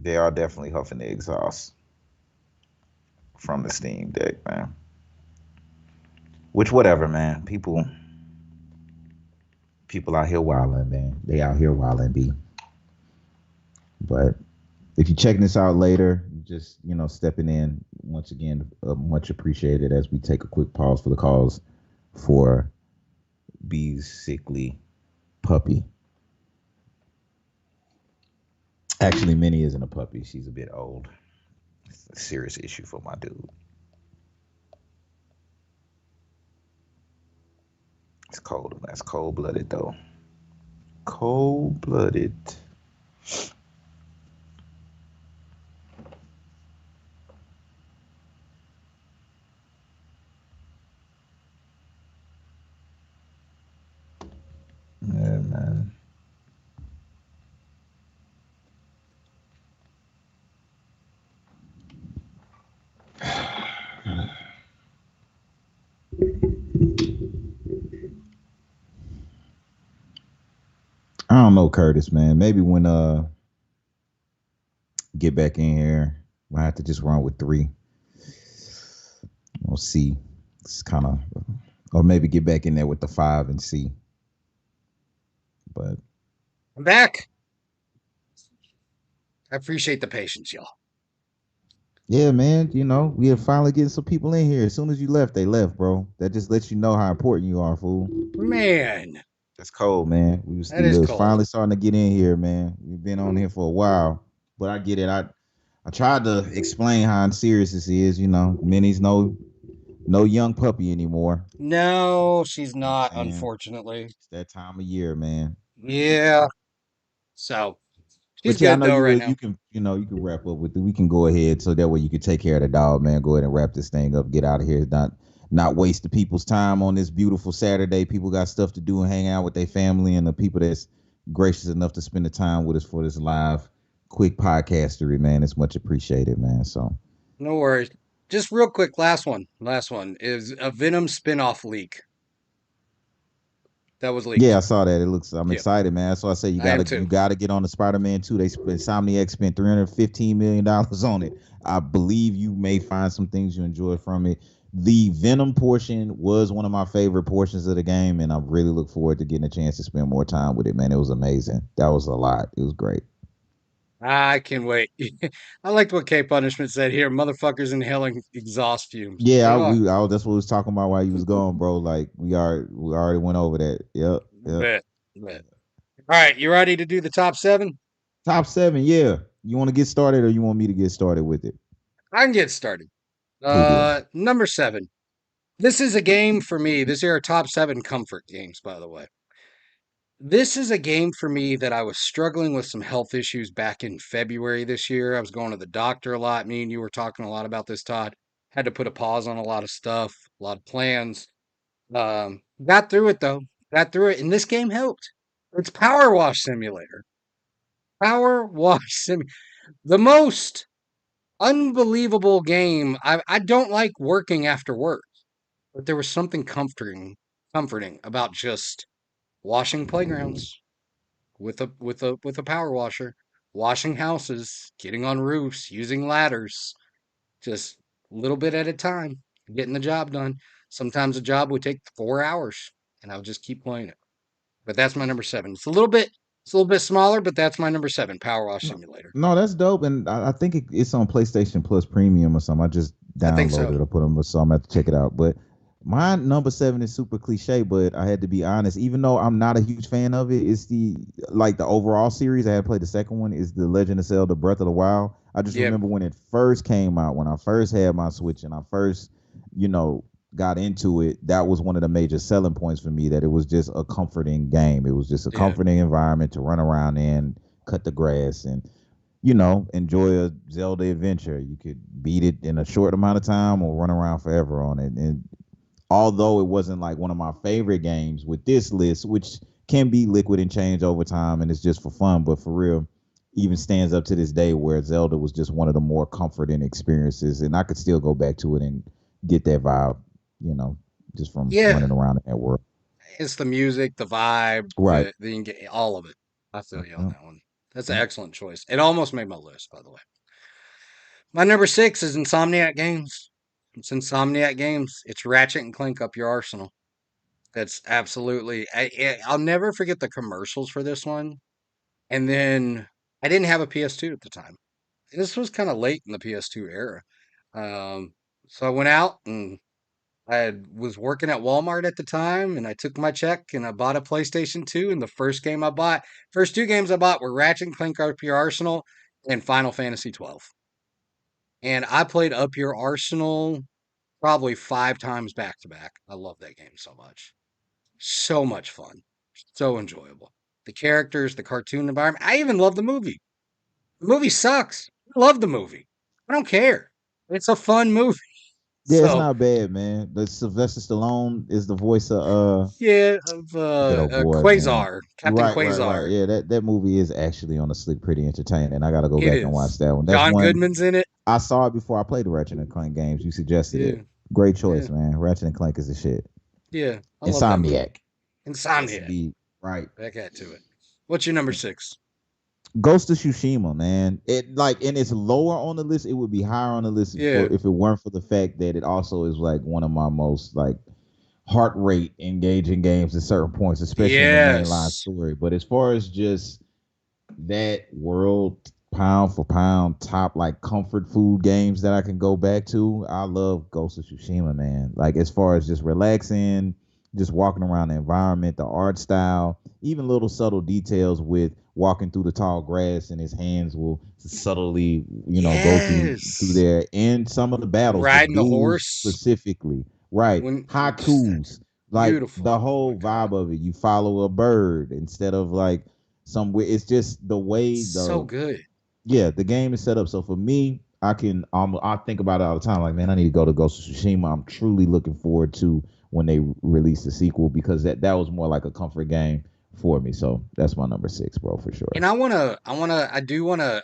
They are definitely huffing the exhaust from the Steam Deck, man. Which whatever, man. People out here wilding, man. They out here wilding, B. But if you're checking this out later, just stepping in once again, much appreciated as we take a quick pause for the cause for B's sickly puppy. Actually, Minnie isn't a puppy. She's a bit old. It's a serious issue for my dude. It's cold. That's cold-blooded, though. Cold-blooded. Yeah, man. I don't know, Curtis, man. Maybe when get back in here, I have to just run with 3. We'll see. It's kind of, or maybe get back in there with the 5 and see. But I'm back. I appreciate the patience, y'all. yeah, man, we are finally getting some people in here. As soon as you left, they left, bro. That just lets you know how important you are, fool. Man. That's cold, man. We was Cold. finally starting to get in here, man. We've been on here for a while, but I get it. I tried to explain how serious this is. Minnie's no young puppy anymore. No, she's not, unfortunately. It's that time of year, man. Yeah. So she's But yeah, I good know though right now. you can wrap up with it. We can go ahead so that way you can take care of the dog, man. Go ahead and wrap this thing up. Get out of here. Not waste the people's time on this beautiful Saturday. People got stuff to do and hang out with their family, and the people that's gracious enough to spend the time with us for this live quick podcastery, man. It's much appreciated, man. So no worries. Just real quick, last one is a Venom spinoff leak. That was leaked. Yeah, I saw that. I'm excited, man. So I say you gotta get on the Spider-Man 2. Insomniac spent $315 million on it. I believe you may find some things you enjoy from it. The Venom portion was one of my favorite portions of the game, and I really look forward to getting a chance to spend more time with it, man. It was amazing. That was a lot. It was great. I can wait. I liked what K Punishment said here. Motherfuckers inhaling exhaust fumes. Yeah, They are. that's what we was talking about while you was gone, bro. Like we already went over that. Yep, yep. Bet. Bet. All right, you ready to do the top seven? Top seven, yeah. You want to get started, or you want me to get started with it? I can get started. Cool deal. Number seven. This is a game for me. This are our top seven comfort games, by the way. This is a game for me that I was struggling with some health issues back in February this year. I was going to the doctor a lot. Me and you were talking a lot about this, Todd. Had to put a pause on a lot of stuff, a lot of plans. Got through it though. Got through it, and this game helped. It's Power Wash Simulator. Power Wash Sim, the most unbelievable game. I don't like working after work, but there was something comforting about just washing playgrounds with a power washer, washing houses, getting on roofs, using ladders, just a little bit at a time, getting the job done. Sometimes a job would take 4 hours, and I'll just keep playing it. But that's my number seven. It's a little bit smaller, but that's my number seven, Power Wash No, Simulator. no, that's dope, and I think it's on PlayStation Plus Premium or something. I just I think so. downloaded it or put them, so I'm gonna have to check it out. But my number seven is super cliche, but I had to be honest. Even though I'm not a huge fan of it, it's the overall series. I had played the second one is the Legend of Zelda: Breath of the Wild. I just Yep. remember when it first came out, when I first had my Switch and I first, you know, got into it. That was one of the major selling points for me. That it was just a comforting game. It was just a Yeah. comforting environment to run around in, cut the grass, and enjoy a Zelda adventure. You could beat it in a short amount of time or run around forever on it. And although it wasn't like one of my favorite games with this list, which can be liquid and change over time and it's just for fun, but for real, even stands up to this day where Zelda was just one of the more comforting experiences. And I could still go back to it and get that vibe, you know, just from Yeah. running around in that world. It's the music, the vibe, Right. all of it. I feel Yep, you on yep, that one. That's an yep. excellent choice. It almost made my list, by the way. My number six is Insomniac Games. It's Insomniac Games. It's Ratchet and Clank Up Your Arsenal. That's absolutely. I'll never forget the commercials for this one. And then I didn't have a PS2 at the time. This was kind of late in the PS2 era. Um, so I went out and was working at Walmart at the time, and I took my check and I bought a PlayStation 2. And the first two games I bought were Ratchet and Clank Up Your Arsenal and Final Fantasy 12. And I played Up Your Arsenal probably 5 times back to back. I love that game so much. So much fun. So enjoyable. The characters, the cartoon environment. I even love the movie. The movie sucks. I love the movie. I don't care. It's a fun movie. Yeah, it's So not bad, man. The Sylvester Stallone is the voice of yeah, of that old boy, man. Quasar, Captain Right, right, right. Quasar. Yeah, that movie is actually on the slick pretty entertaining. I gotta go It back and watch is. that one. That's John one Goodman's in it. I saw it before I played the Ratchet and Clank games. You suggested Yeah, it. Great yeah, choice, man. Ratchet and Clank is the shit. yeah. I love that movie. Insomniac. Yes, Insomnia. indeed. Right. Back at to it. What's your number six? Ghost of Tsushima, man. It like and it's lower on the list. It would be higher on the list Yeah. for if it weren't for the fact that it also is like one of my most like heart rate engaging games at certain points, especially in the mainline Yes. story. But as far as just that world pound for pound top like comfort food games that I can go back to, I love Ghost of Tsushima, man. Like as far as just relaxing, just walking around the environment, the art style, even little subtle details with walking through the tall grass and his hands will subtly, go through Yes. there. And some of the battles, the Riding the duels horse. specifically, right? When Haikus, like beautiful. the Oh my whole God. vibe of it. You follow a bird instead of like somewhere. It's just the way So good. the game is set up. So for me, I think about it all the time. Like, man, I need to go to Ghost of Tsushima. I'm truly looking forward to when they release the sequel because that was more like a comfort game for me. So that's my number six, bro, for And sure.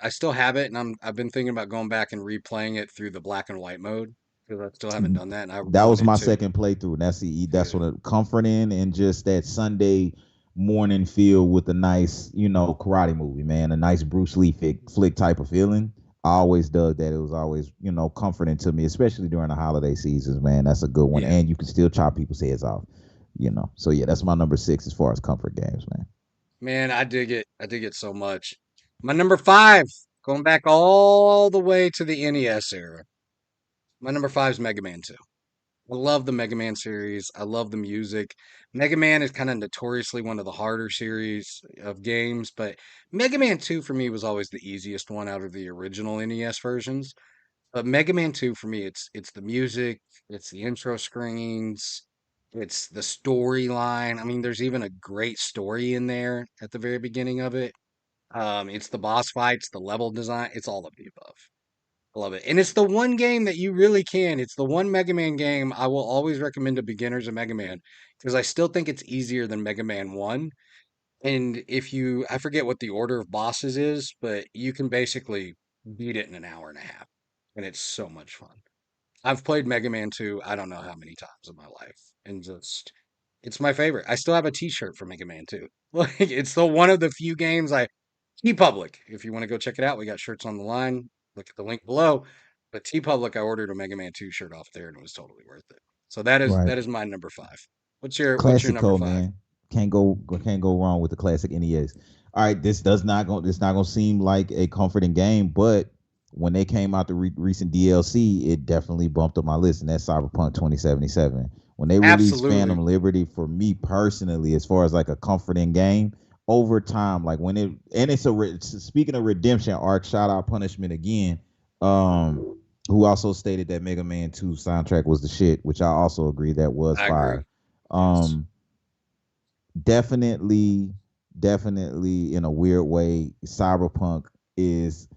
I still have it, and I've been thinking about going back and replaying it through the black and white mode because I still haven't done that, and I That want was it my to. second playthrough. And that's Yeah, what comforting and just that Sunday morning feel with a nice, karate movie, man, a nice Bruce Lee flick type of feeling. I always dug that. It was always, comforting to me, especially during the holiday seasons, man. That's a good one. yeah, And you can still chop people's heads off. So yeah, that's my number six as far as comfort games, man. man, I dig it. I dig it so much. My number five. Going back all the way to the NES era. My number 5 is Mega Man 2. I love the Mega Man series. I love the music. Mega Man is kind of notoriously one of the harder series of games, but Mega Man 2 for me was always the easiest one out of the original NES versions. But Mega Man 2 for me, it's the music, it's the intro screens, it's the storyline. I mean, there's even a great story in there at the very beginning of it. It's the boss fights, the level design, it's all of the above. I love it. And it's the one game that you really can. It's the one Mega Man game I will always recommend to beginners of Mega Man because I still think it's easier than Mega Man 1. And if you, I forget what the order of bosses is, but you can basically beat it in an hour and a half. And it's so much fun. I've played Mega Man 2, I don't know how many times in my life. And just, it's my favorite. I still have a t-shirt for Mega Man 2. Like, it's the one of the few games T-Public, if you want to go check it out, we got shirts on the line. Look at the link below. But T-Public, I ordered a Mega Man 2 shirt off there and it was totally worth it. So that is Right. that is my number 5. What's your number Classico, 5? man. Can't go wrong with the classic NES. All right, this not gonna seem like a comforting game, but when they came out the recent DLC, it definitely bumped up my list, and that's Cyberpunk 2077. When they released Absolutely. Phantom Liberty, for me personally, as far as like a comforting game, over time, like when it and it's speaking of redemption arc, shout out Punishment again. Who also stated that Mega Man 2 soundtrack was the shit, which I also agree that was I agree. fire. Yes. Um, definitely in a weird way, Cyberpunk is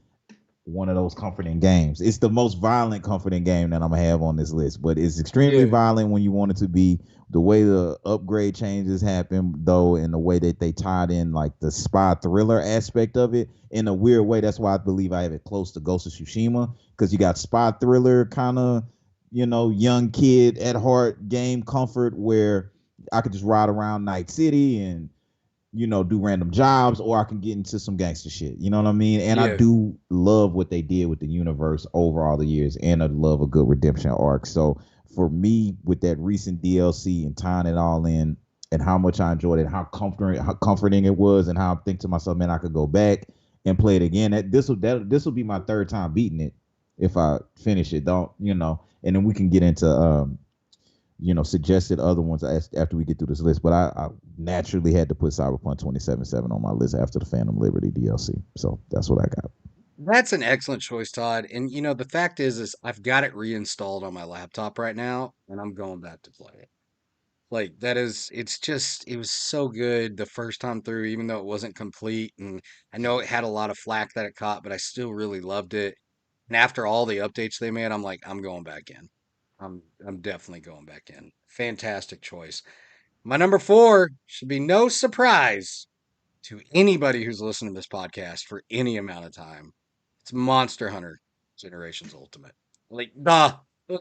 one of those comforting games. It's the most violent comforting game that I'm gonna have on this list, but it's extremely Yeah. violent when you want it to be. The way the upgrade changes happen, though, and the way that they tied in like the spy thriller aspect of it in a weird way. That's why I believe I have it close to Ghost of Tsushima because you got spy thriller kind of, young kid at heart game comfort where I could just ride around Night City and do random jobs, or I can get into some gangster shit. You know what I mean? And I Yeah. do love what they did with the universe over all the years, and I love a good redemption arc. So for me, with that recent DLC and tying it all in, and how much I enjoyed it, how comforting it was, and how I think to myself, man, I could go back and play it again. This will be my third time beating it if I finish it. Don't and then we can get into suggested other ones after we get through this list. But I naturally had to put Cyberpunk 2077 on my list after the Phantom Liberty DLC. So that's what I got. That's an excellent choice, Todd. And the fact is I've got it reinstalled on my laptop right now, and I'm going back to play it. Like it was so good the first time through, even though it wasn't complete. And I know it had a lot of flack that it caught, but I still really loved it. And after all the updates they made, I'm like, I'm going back in. I'm definitely going back in. Fantastic choice. My number 4 should be no surprise to anybody who's listened to this podcast for any amount of time. It's Monster Hunter Generations Ultimate. Like, duh. I'm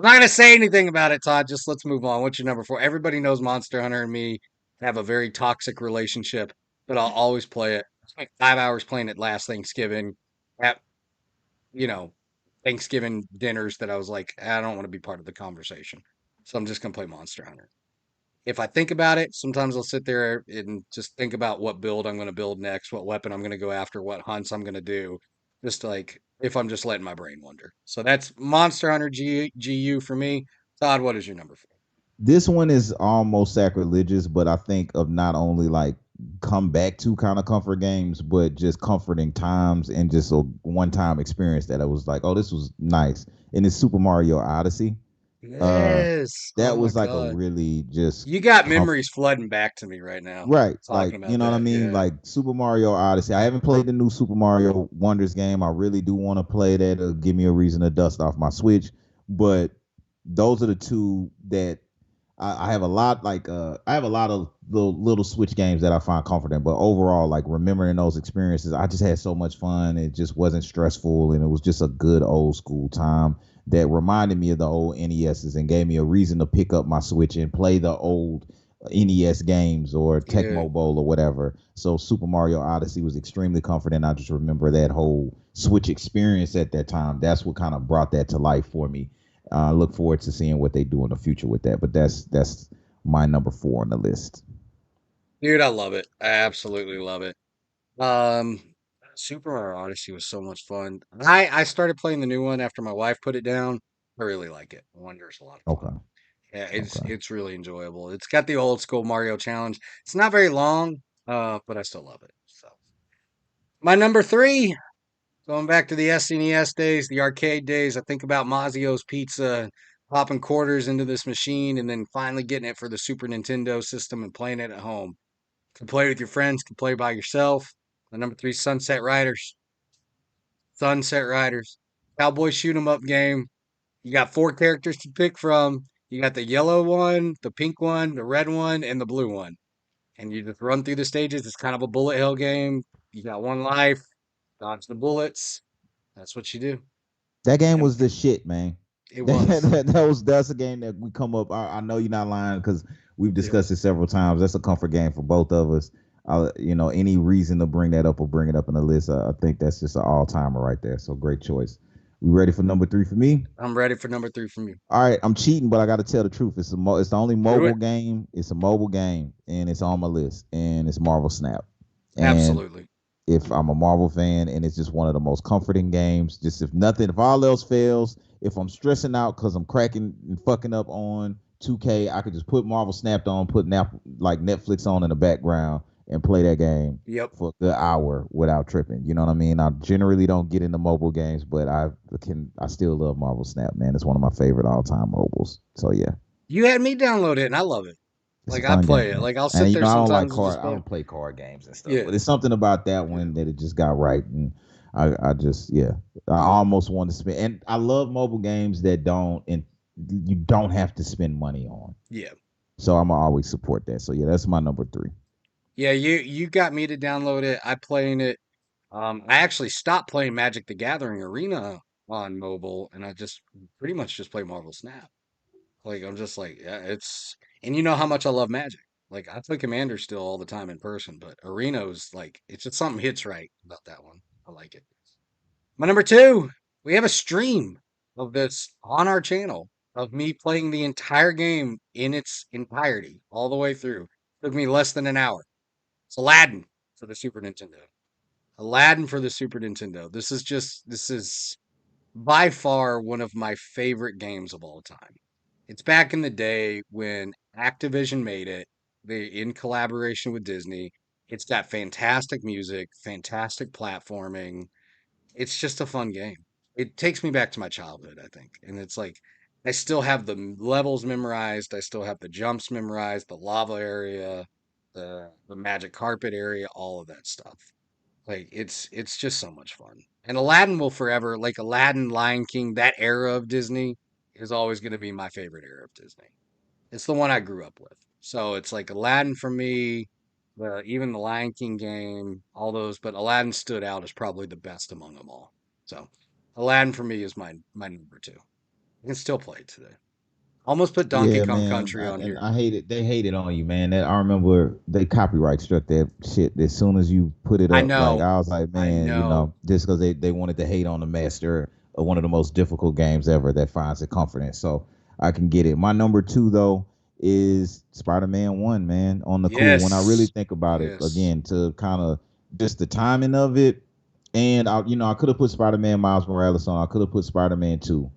not gonna say anything about it, Todd. Just let's move on. What's your number 4? Everybody knows Monster Hunter and me have a very toxic relationship, but I'll always play it. I spent 5 hours playing it last Thanksgiving at, you know, Thanksgiving dinners that I was like, I don't want to be part of the conversation. So I'm just gonna play Monster Hunter. If I think about it, sometimes I'll sit there and just think about what build I'm going to build next, what weapon I'm going to go after, what hunts I'm going to do. Just like if I'm just letting my brain wander. So that's Monster Hunter GU for me. Todd, what is your number 4? This one is almost sacrilegious, but I think of not only like come back to kind of comfort games, but just comforting times and just a one time experience that I was like, oh, this was nice. And it's Super Mario Odyssey. Uh, Yes. Oh that my was like a God. really just You got comfort. memories flooding back to me right now Right. Like, talking you about know what I that. mean? Yeah. Like Super Mario Odyssey. I haven't played the new Super Mario Wonders game. I really do want to play that. It'll give me a reason to dust off my Switch. But those are the two that I have a lot I have a lot of little Switch games that I find comforting. But overall, like remembering those experiences, I just had so much fun. It just wasn't stressful and it was just a good old school time that reminded me of the old NESs and gave me a reason to pick up my Switch and play the old NES games or Yeah. Tecmo Bowl or whatever. So Super Mario Odyssey was extremely comforting. I just remember that whole Switch experience at that time. That's what kind of brought that to life for me. I look forward to seeing what they do in the future with that. But that's my number 4 on the list. Dude, I love it. I absolutely love it. Um, Super Mario Odyssey was so much fun. I started playing the new one after my wife put it down. I really like it. Wonder's a lot of fun. Okay. Yeah, Okay. it's really enjoyable. It's got the old school Mario challenge. It's not very long, but I still love it. So my number three, going back to the SNES days, the arcade days. I think about Mazio's Pizza, popping quarters into this machine, and then finally getting it for the Super Nintendo system and playing it at home. Can play with your friends, can play by yourself. My number three, Sunset Riders. Sunset Riders. Cowboy shoot 'em up game. You got four characters to pick from. You got the yellow one, the pink one, the red one, and the blue one. And you just run through the stages. It's kind of a bullet hell game. You got one life, dodge the bullets. That's what you do. That game Yep, was the shit, man. it was. That's a game that we come up. I know you're not lying because we've Yep. discussed it several times. That's a comfort game for both of us. Any reason to bring that up or bring it up in the list, I think that's just an all timer right there. So great choice. We ready for number three for me? I'm ready for number three from you. All right, I'm cheating, but I got to tell the truth. It's the only Do mobile it. game. It's a mobile game, and it's on my list. And it's Marvel Snap. And Absolutely. if I'm a Marvel fan, and it's just one of the most comforting games. Just if all else fails, if I'm stressing out because I'm cracking and fucking up on 2K, I could just put Marvel Snapped on, put like Netflix on in the background, and play that game Yep. for a good hour without tripping. You know what I mean? I generally don't get into mobile games, but I still love Marvel Snap, man. It's one of my favorite all time mobiles. So yeah, You had me download it, and I love it. it's a Like I fun game, play it. man. Like I'll And sit there I don't like sometimes and just card. I play. don't play card games and stuff, Yeah. but it's something about that Yeah. one that it just got right, and I just I almost want to spend. And I love mobile games that don't and you don't have to spend money on. Yeah. So I'm gonna always support that. So yeah, that's my number three. Yeah, you got me to download it. I playing it. I actually stopped playing Magic the Gathering Arena on mobile, and I just pretty much just play Marvel Snap. Like I'm just like, yeah, it's and you know how much I love Magic. Like I play Commander still all the time in person, but Arena's like it's just something hits right about that one. I like it. My number two, we have a stream of this on our channel of me playing the entire game in its entirety, all the way through. Took me less than an hour. It's Aladdin for the Super Nintendo. Aladdin for the Super Nintendo. This is by far one of my favorite games of all time. It's back in the day when Activision made it, they in collaboration with Disney. It's got fantastic music, fantastic platforming. It's just a fun game. It takes me back to my childhood, I think. And it's like I still have the levels memorized, I still have the jumps memorized, the lava area, the magic carpet area, all of that stuff. Like it's just so much fun. And Aladdin will forever, like Aladdin, Lion King, that era of Disney is always going to be my favorite era of Disney. It's the one I grew up with. So it's like Aladdin for me, even the Lion King game, all those, but Aladdin stood out as probably the best among them all. So Aladdin for me is my number two. I can still play it today. Almost put Donkey Yeah, Kong man, Country on and here. I hate it. They hate it on you, man. I remember they copyright struck that shit as soon as you put it I up. Like know, I was like, I man, know. just because they wanted to hate on the master of one of the most difficult games ever that finds it comforting. So I can get it. My number two though is Spider-Man One, man. On the cool. When I really Yes, think about it, yes, again, to kind of just the timing of it, and I could have put Spider-Man Miles Morales on. I could have put Spider-Man Two.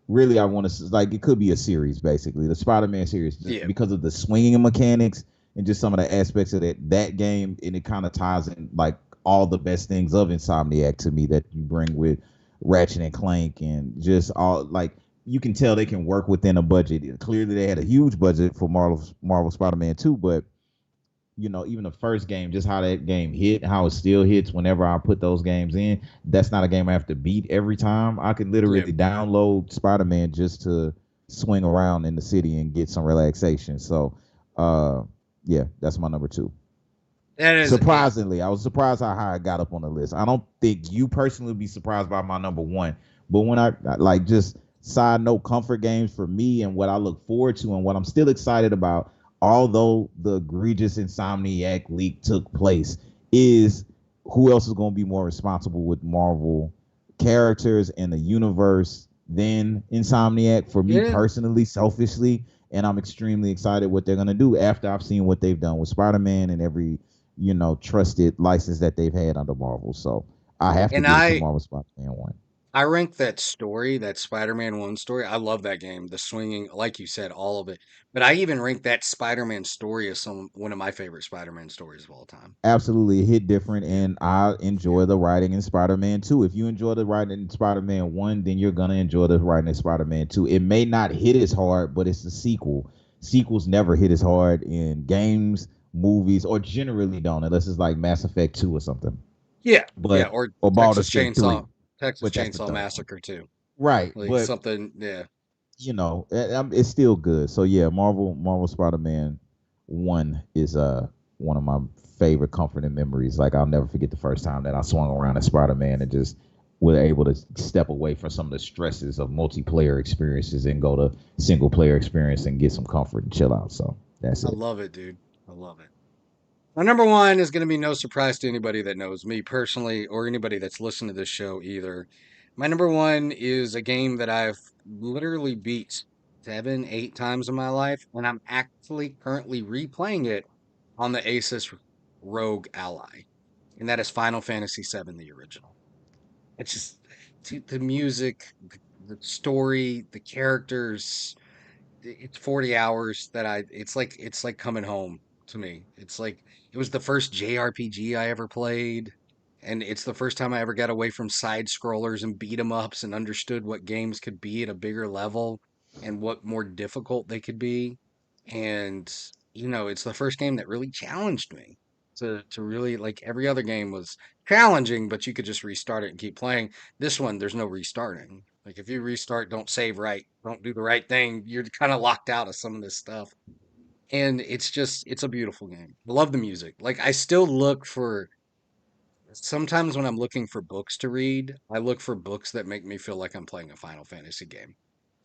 Really, I want to like it could be a series basically, the Spider-Man series, just yeah, because of the swinging mechanics and just some of the aspects of that game, and it kind of ties in like all the best things of Insomniac to me that you bring with Ratchet and Clank and just all like you can tell they can work within a budget. Clearly, they had a huge budget for Marvel Spider-Man 2, but even the first game, just how that game hit, how it still hits whenever I put those games in. That's not a game I have to beat every time. I could literally yeah. download Spider Man just to swing around in the city and get some relaxation. So, uh, yeah, that's my number two. That is, Surprisingly, I was surprised how high I got up on the list. I don't think you personally would be surprised by my number one, but when I like just side note comfort games for me and what I look forward to and what I'm still excited about, although the egregious Insomniac leak took place, is who else is going to be more responsible with Marvel characters in the universe than Insomniac for me yeah. personally, selfishly. And I'm extremely excited what they're going to do after I've seen what they've done with Spider-Man and every trusted license that they've had under Marvel. So I have to And give it to Marvel Spider-Man 1. I rank that story, that Spider-Man 1 story. I love that game. The swinging, like you said, all of it. But I even rank that Spider-Man story as one of my favorite Spider-Man stories of all time. Absolutely, it hit different, Yeah. and I Yeah. enjoy the writing in Spider-Man 2. If you enjoy the writing in Spider-Man 1, then you're gonna enjoy the writing in Spider-Man 2. It may not hit as hard, but it's a sequel. Sequels never hit as hard in games, movies, or generally don't, unless it's like Mass Effect 2 or something. Yeah. Yeah. But Or or Baldur's Gate 3. Texas But that's the Chainsaw third one. Massacre too. Right. Like But something, yeah. it's still good. So yeah, Marvel Spider-Man 1 is one of my favorite comforting memories. Like I'll never forget the first time that I swung around as Spider-Man and just was able to step away from some of the stresses of multiplayer experiences and go to single player experience and get some comfort and chill out. So that's I it. love it, dude. I love it. My number one is going to be no surprise to anybody that knows me personally or anybody that's listened to this show either. My number one is a game that I've literally beat 7, 8 times in my life, and I'm actually currently replaying it on the Asus Rogue Ally, and that is Final Fantasy VII, the original. It's just dude, the music, the story, the characters, it's 40 hours that it's like coming home to me. It's like it was the first JRPG I ever played, and it's the first time I ever got away from side scrollers and beat 'em ups and understood what games could be at a bigger level and what more difficult they could be. And it's the first game that really challenged me to really, like, every other game was challenging, but you could just restart it and keep playing. This one, there's no restarting. Like if you restart, don't save right, don't do the right thing, you're kind of locked out of some of this stuff. And it's a beautiful game. I love the music. Like I still look for sometimes when I'm looking for books to read, I look for books that make me feel like I'm playing a Final Fantasy game.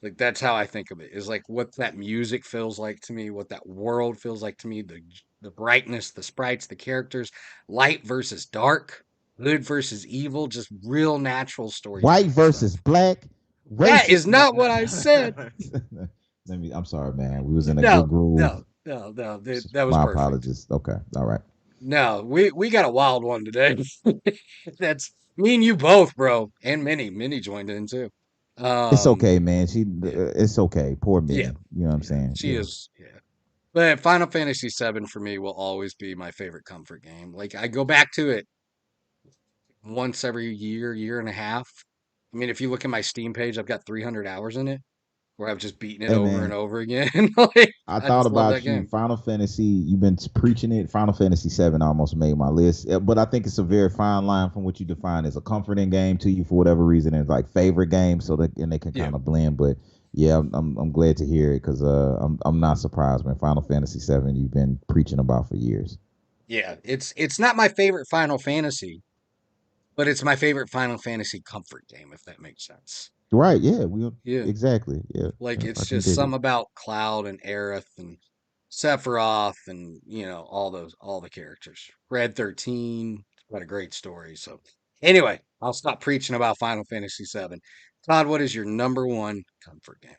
Like that's how I think of it. Is like what that music feels like to me, what that world feels like to me, the brightness, the sprites, the characters, light versus dark, good versus evil, just real natural White storytelling versus stuff. black, That racist. is not what I said. Let me. I'm sorry, man. We was in a good No, groove. no, no, no. That was My perfect. apologies. Okay. All right. No, we got a wild one today. That's me and you both, bro, and Minnie joined in too. It's okay, Um, man. yeah, It's okay. Poor yeah, Minnie. You know what I'm yeah. saying? She Yeah. is, yeah. But Final Fantasy VII for me will always be my favorite comfort game. Like I go back to it once every year, year and a half. I mean, if you look at my Steam page, I've got 300 hours in it where I've just beaten it Hey, over and man. over again. Like I I thought just love that about you. game. Final Fantasy. You've been preaching it. Final Fantasy 7 almost made my list, but I think it's a very fine line from what you define as a comforting game to you for whatever reason, and like favorite game, so that and they can Yeah. kind of blend. But yeah, I'm glad to hear it because I'm not surprised, man. Final Fantasy 7 you've been preaching about for years. Yeah, it's not my favorite Final Fantasy, but it's my favorite Final Fantasy comfort game, if that makes sense. Right? Yeah. We Yeah. exactly. Yeah. Like I it's can just dig it. some about Cloud and Aerith and Sephiroth and all the characters. Red 13, what a great story. So anyway, I'll stop preaching about Final Fantasy 7. Todd, what is your number one comfort game?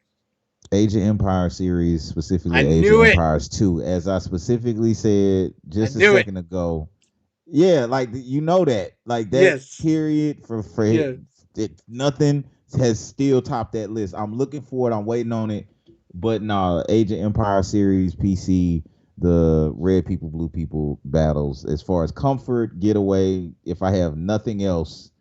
Age of Empire series, I specifically Age of knew it. Empires 2, as I specifically said I just a knew it. second ago. Yeah, like you know that. Like that Yes. period for Yeah. nothing has still topped that list. I'm looking for it, I'm waiting on it. But no, Age of Empire series, PC, the red people, blue people battles, as far as comfort, getaway, if I have nothing else,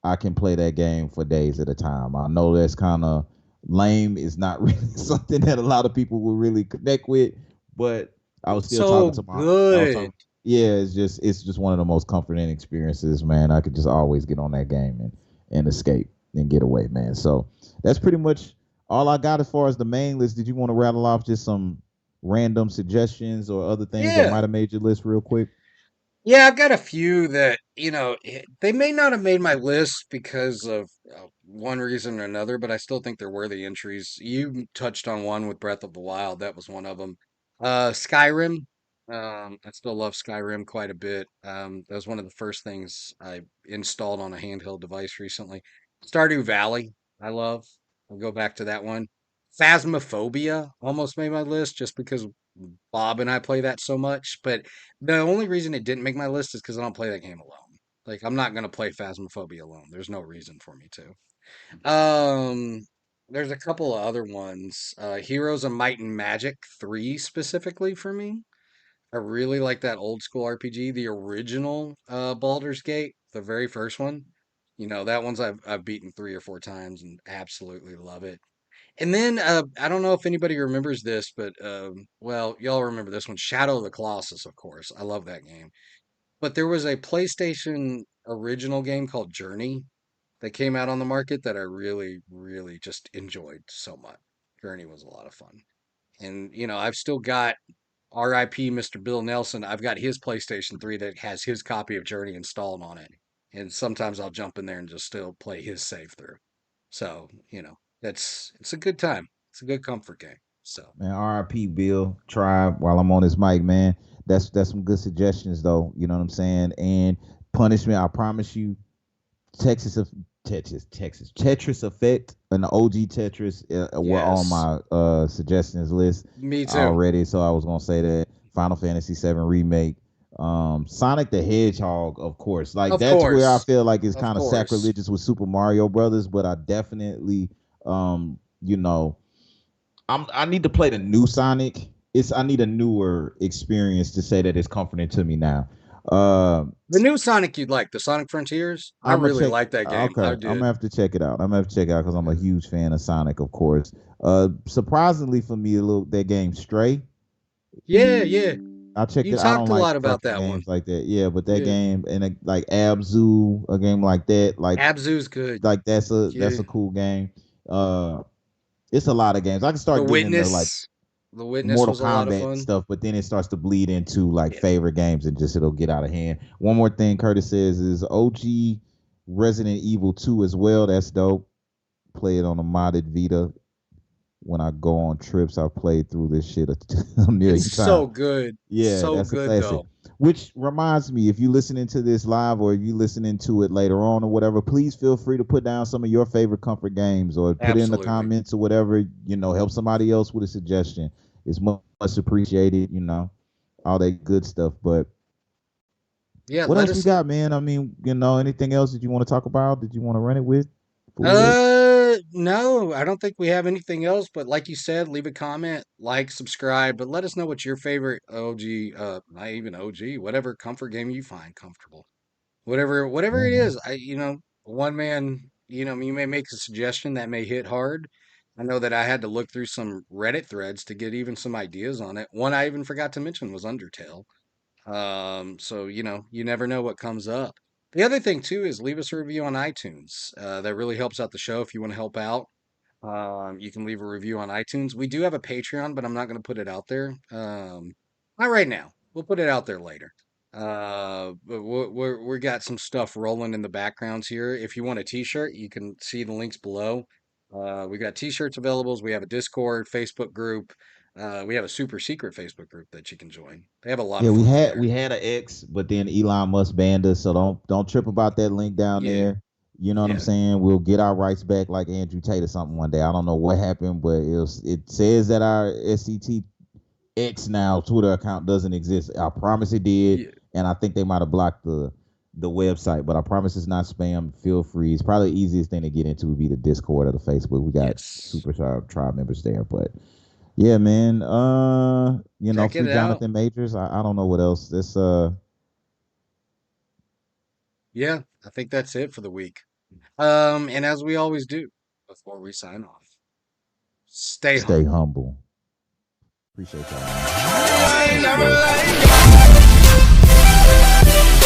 I can play that game for days at a time. I know that's kind of lame. It's not really something that a lot of people will really connect with, but I was It's still talking so to my I was good. talking yeah, it's just one of the most comforting experiences, man. I could just always get on that game and escape and get away, man. So that's pretty much all I got as far as the main list. Did you want to rattle off just some random suggestions or other things that might Yeah. have made your list real quick? Yeah, I've got a few that, they may not have made my list because of one reason or another, but I still think they're worthy entries. You touched on one with Breath of the Wild. That was one of them. Skyrim. I still love Skyrim quite a bit. That was one of the first things I installed on a handheld device recently. Stardew Valley, I love. I'll go back to that one. Phasmophobia almost made my list just because Bob and I play that so much, but the only reason it didn't make my list is because I don't play that game alone. Like, I'm not gonna play Phasmophobia alone. There's no reason for me to. There's a couple of other ones. Heroes of Might and Magic 3 specifically for me. I really like that old school RPG, the original Baldur's Gate, the very first one. You know, that one's I've beaten 3 or 4 times and absolutely love it. And then I don't know if anybody remembers this, but well, y'all remember this one, Shadow of the Colossus, of course. I love that game. But there was a PlayStation original game called Journey that came out on the market that I really, really just enjoyed so much. Journey was a lot of fun. And, you know, I've still got RIP Mr. Bill Nelson. I've got his PlayStation 3 that has his copy of Journey installed on it. And sometimes I'll jump in there and just still play his save through. So, you know, it's a good time. It's a good comfort game. So, Man, RIP Bill, try while I'm on this mic, man. That's some good suggestions though. You know what I'm saying? And punishment, I promise you, Texas of Texas Tetris Effect and the OG Tetris were on yes, my suggestions list me too. already. So I was gonna say that Final Fantasy VII remake, Sonic the Hedgehog, of course. Like Of that's where I course. feel like it's Of kind of course. sacrilegious with Super Mario Brothers, but I definitely, you know, I need to play the new Sonic. I need a newer experience to say that it's comforting to me now. Uh, The new Sonic you'd like, the Sonic Frontiers. I I'm gonna really check. like that game. Okay, I I'm gonna did. have to check it out. I'm gonna have to check it out because I'm a huge fan of Sonic, of course. Surprisingly for me, a little that game Stray. Yeah, yeah. I checked You it. I talked don't a like lot about comfort that one. games like that. Yeah, but that Yeah. game and like Abzu, a game like that, Abzu's good. like Yeah. that's a cool game. Uh, it's a lot of games. I can The start getting into like Witness. The Witness Mortal was a lot of Kombat fun. stuff, but then it starts to bleed into like Yeah. favorite games and just it'll get out of hand. One more thing Curtis says is OG Resident Evil 2 as well. That's dope. Play it on a modded Vita. When I go on trips, I've played through this shit a It's million times. so good. Yeah, So that's a good classic. though. Which reminds me, if you're listening to this live or if you're listening to it later on or whatever, please feel free to put down some of your favorite comfort games or put it in the Absolutely. comments or whatever. You know, help somebody else with a suggestion. It's much appreciated. You know, all that good stuff. But Yeah, what let else we us got, man? I mean, you know, anything else that you want to talk about? Did you want to run it with before we wait? no, I don't think we have anything else, but like you said, leave a comment, like, subscribe, but let us know what your favorite OG, not even OG, whatever comfort game you find comfortable. Whatever Yeah, it man. is, you know, one man, you know, you may make a suggestion that may hit hard. I know that I had to look through some Reddit threads to get even some ideas on it. One I even forgot to mention was Undertale. So you know, you never know what comes up. The other thing too is leave us a review on iTunes. That really helps out the show if you want to help out. You can leave a review on iTunes. We do have a Patreon, but I'm not going to put it out there. Not right now. We'll put it out there later. But we got some stuff rolling in the backgrounds here. If you want a T-shirt, you can see the links below. We got T-shirts available. We have a Discord, Facebook group. We have a super secret Facebook group that you can join. They have a lot Yeah, of fun in there. we had an X, but then Elon Musk banned us, so don't trip about that link down Yeah, there. You know what I'm yeah, saying? We'll get our rights back like Andrew Tate or something one day. I don't know what happened, but it says that our SCT X now Twitter account doesn't exist. I promise it did, yeah. and I think they might have blocked the website, but I promise it's not spam. Feel free. It's probably the easiest thing to get into would be the Discord or the Facebook. We got Yes. super tribe members there, but yeah, man. You know, Check free it out. Jonathan Majors. I don't know what else. This Yeah, I think that's it for the week. And as we always do before we sign off, stay stay humble. humble. Appreciate y'all, man. I ain't Much never love. let you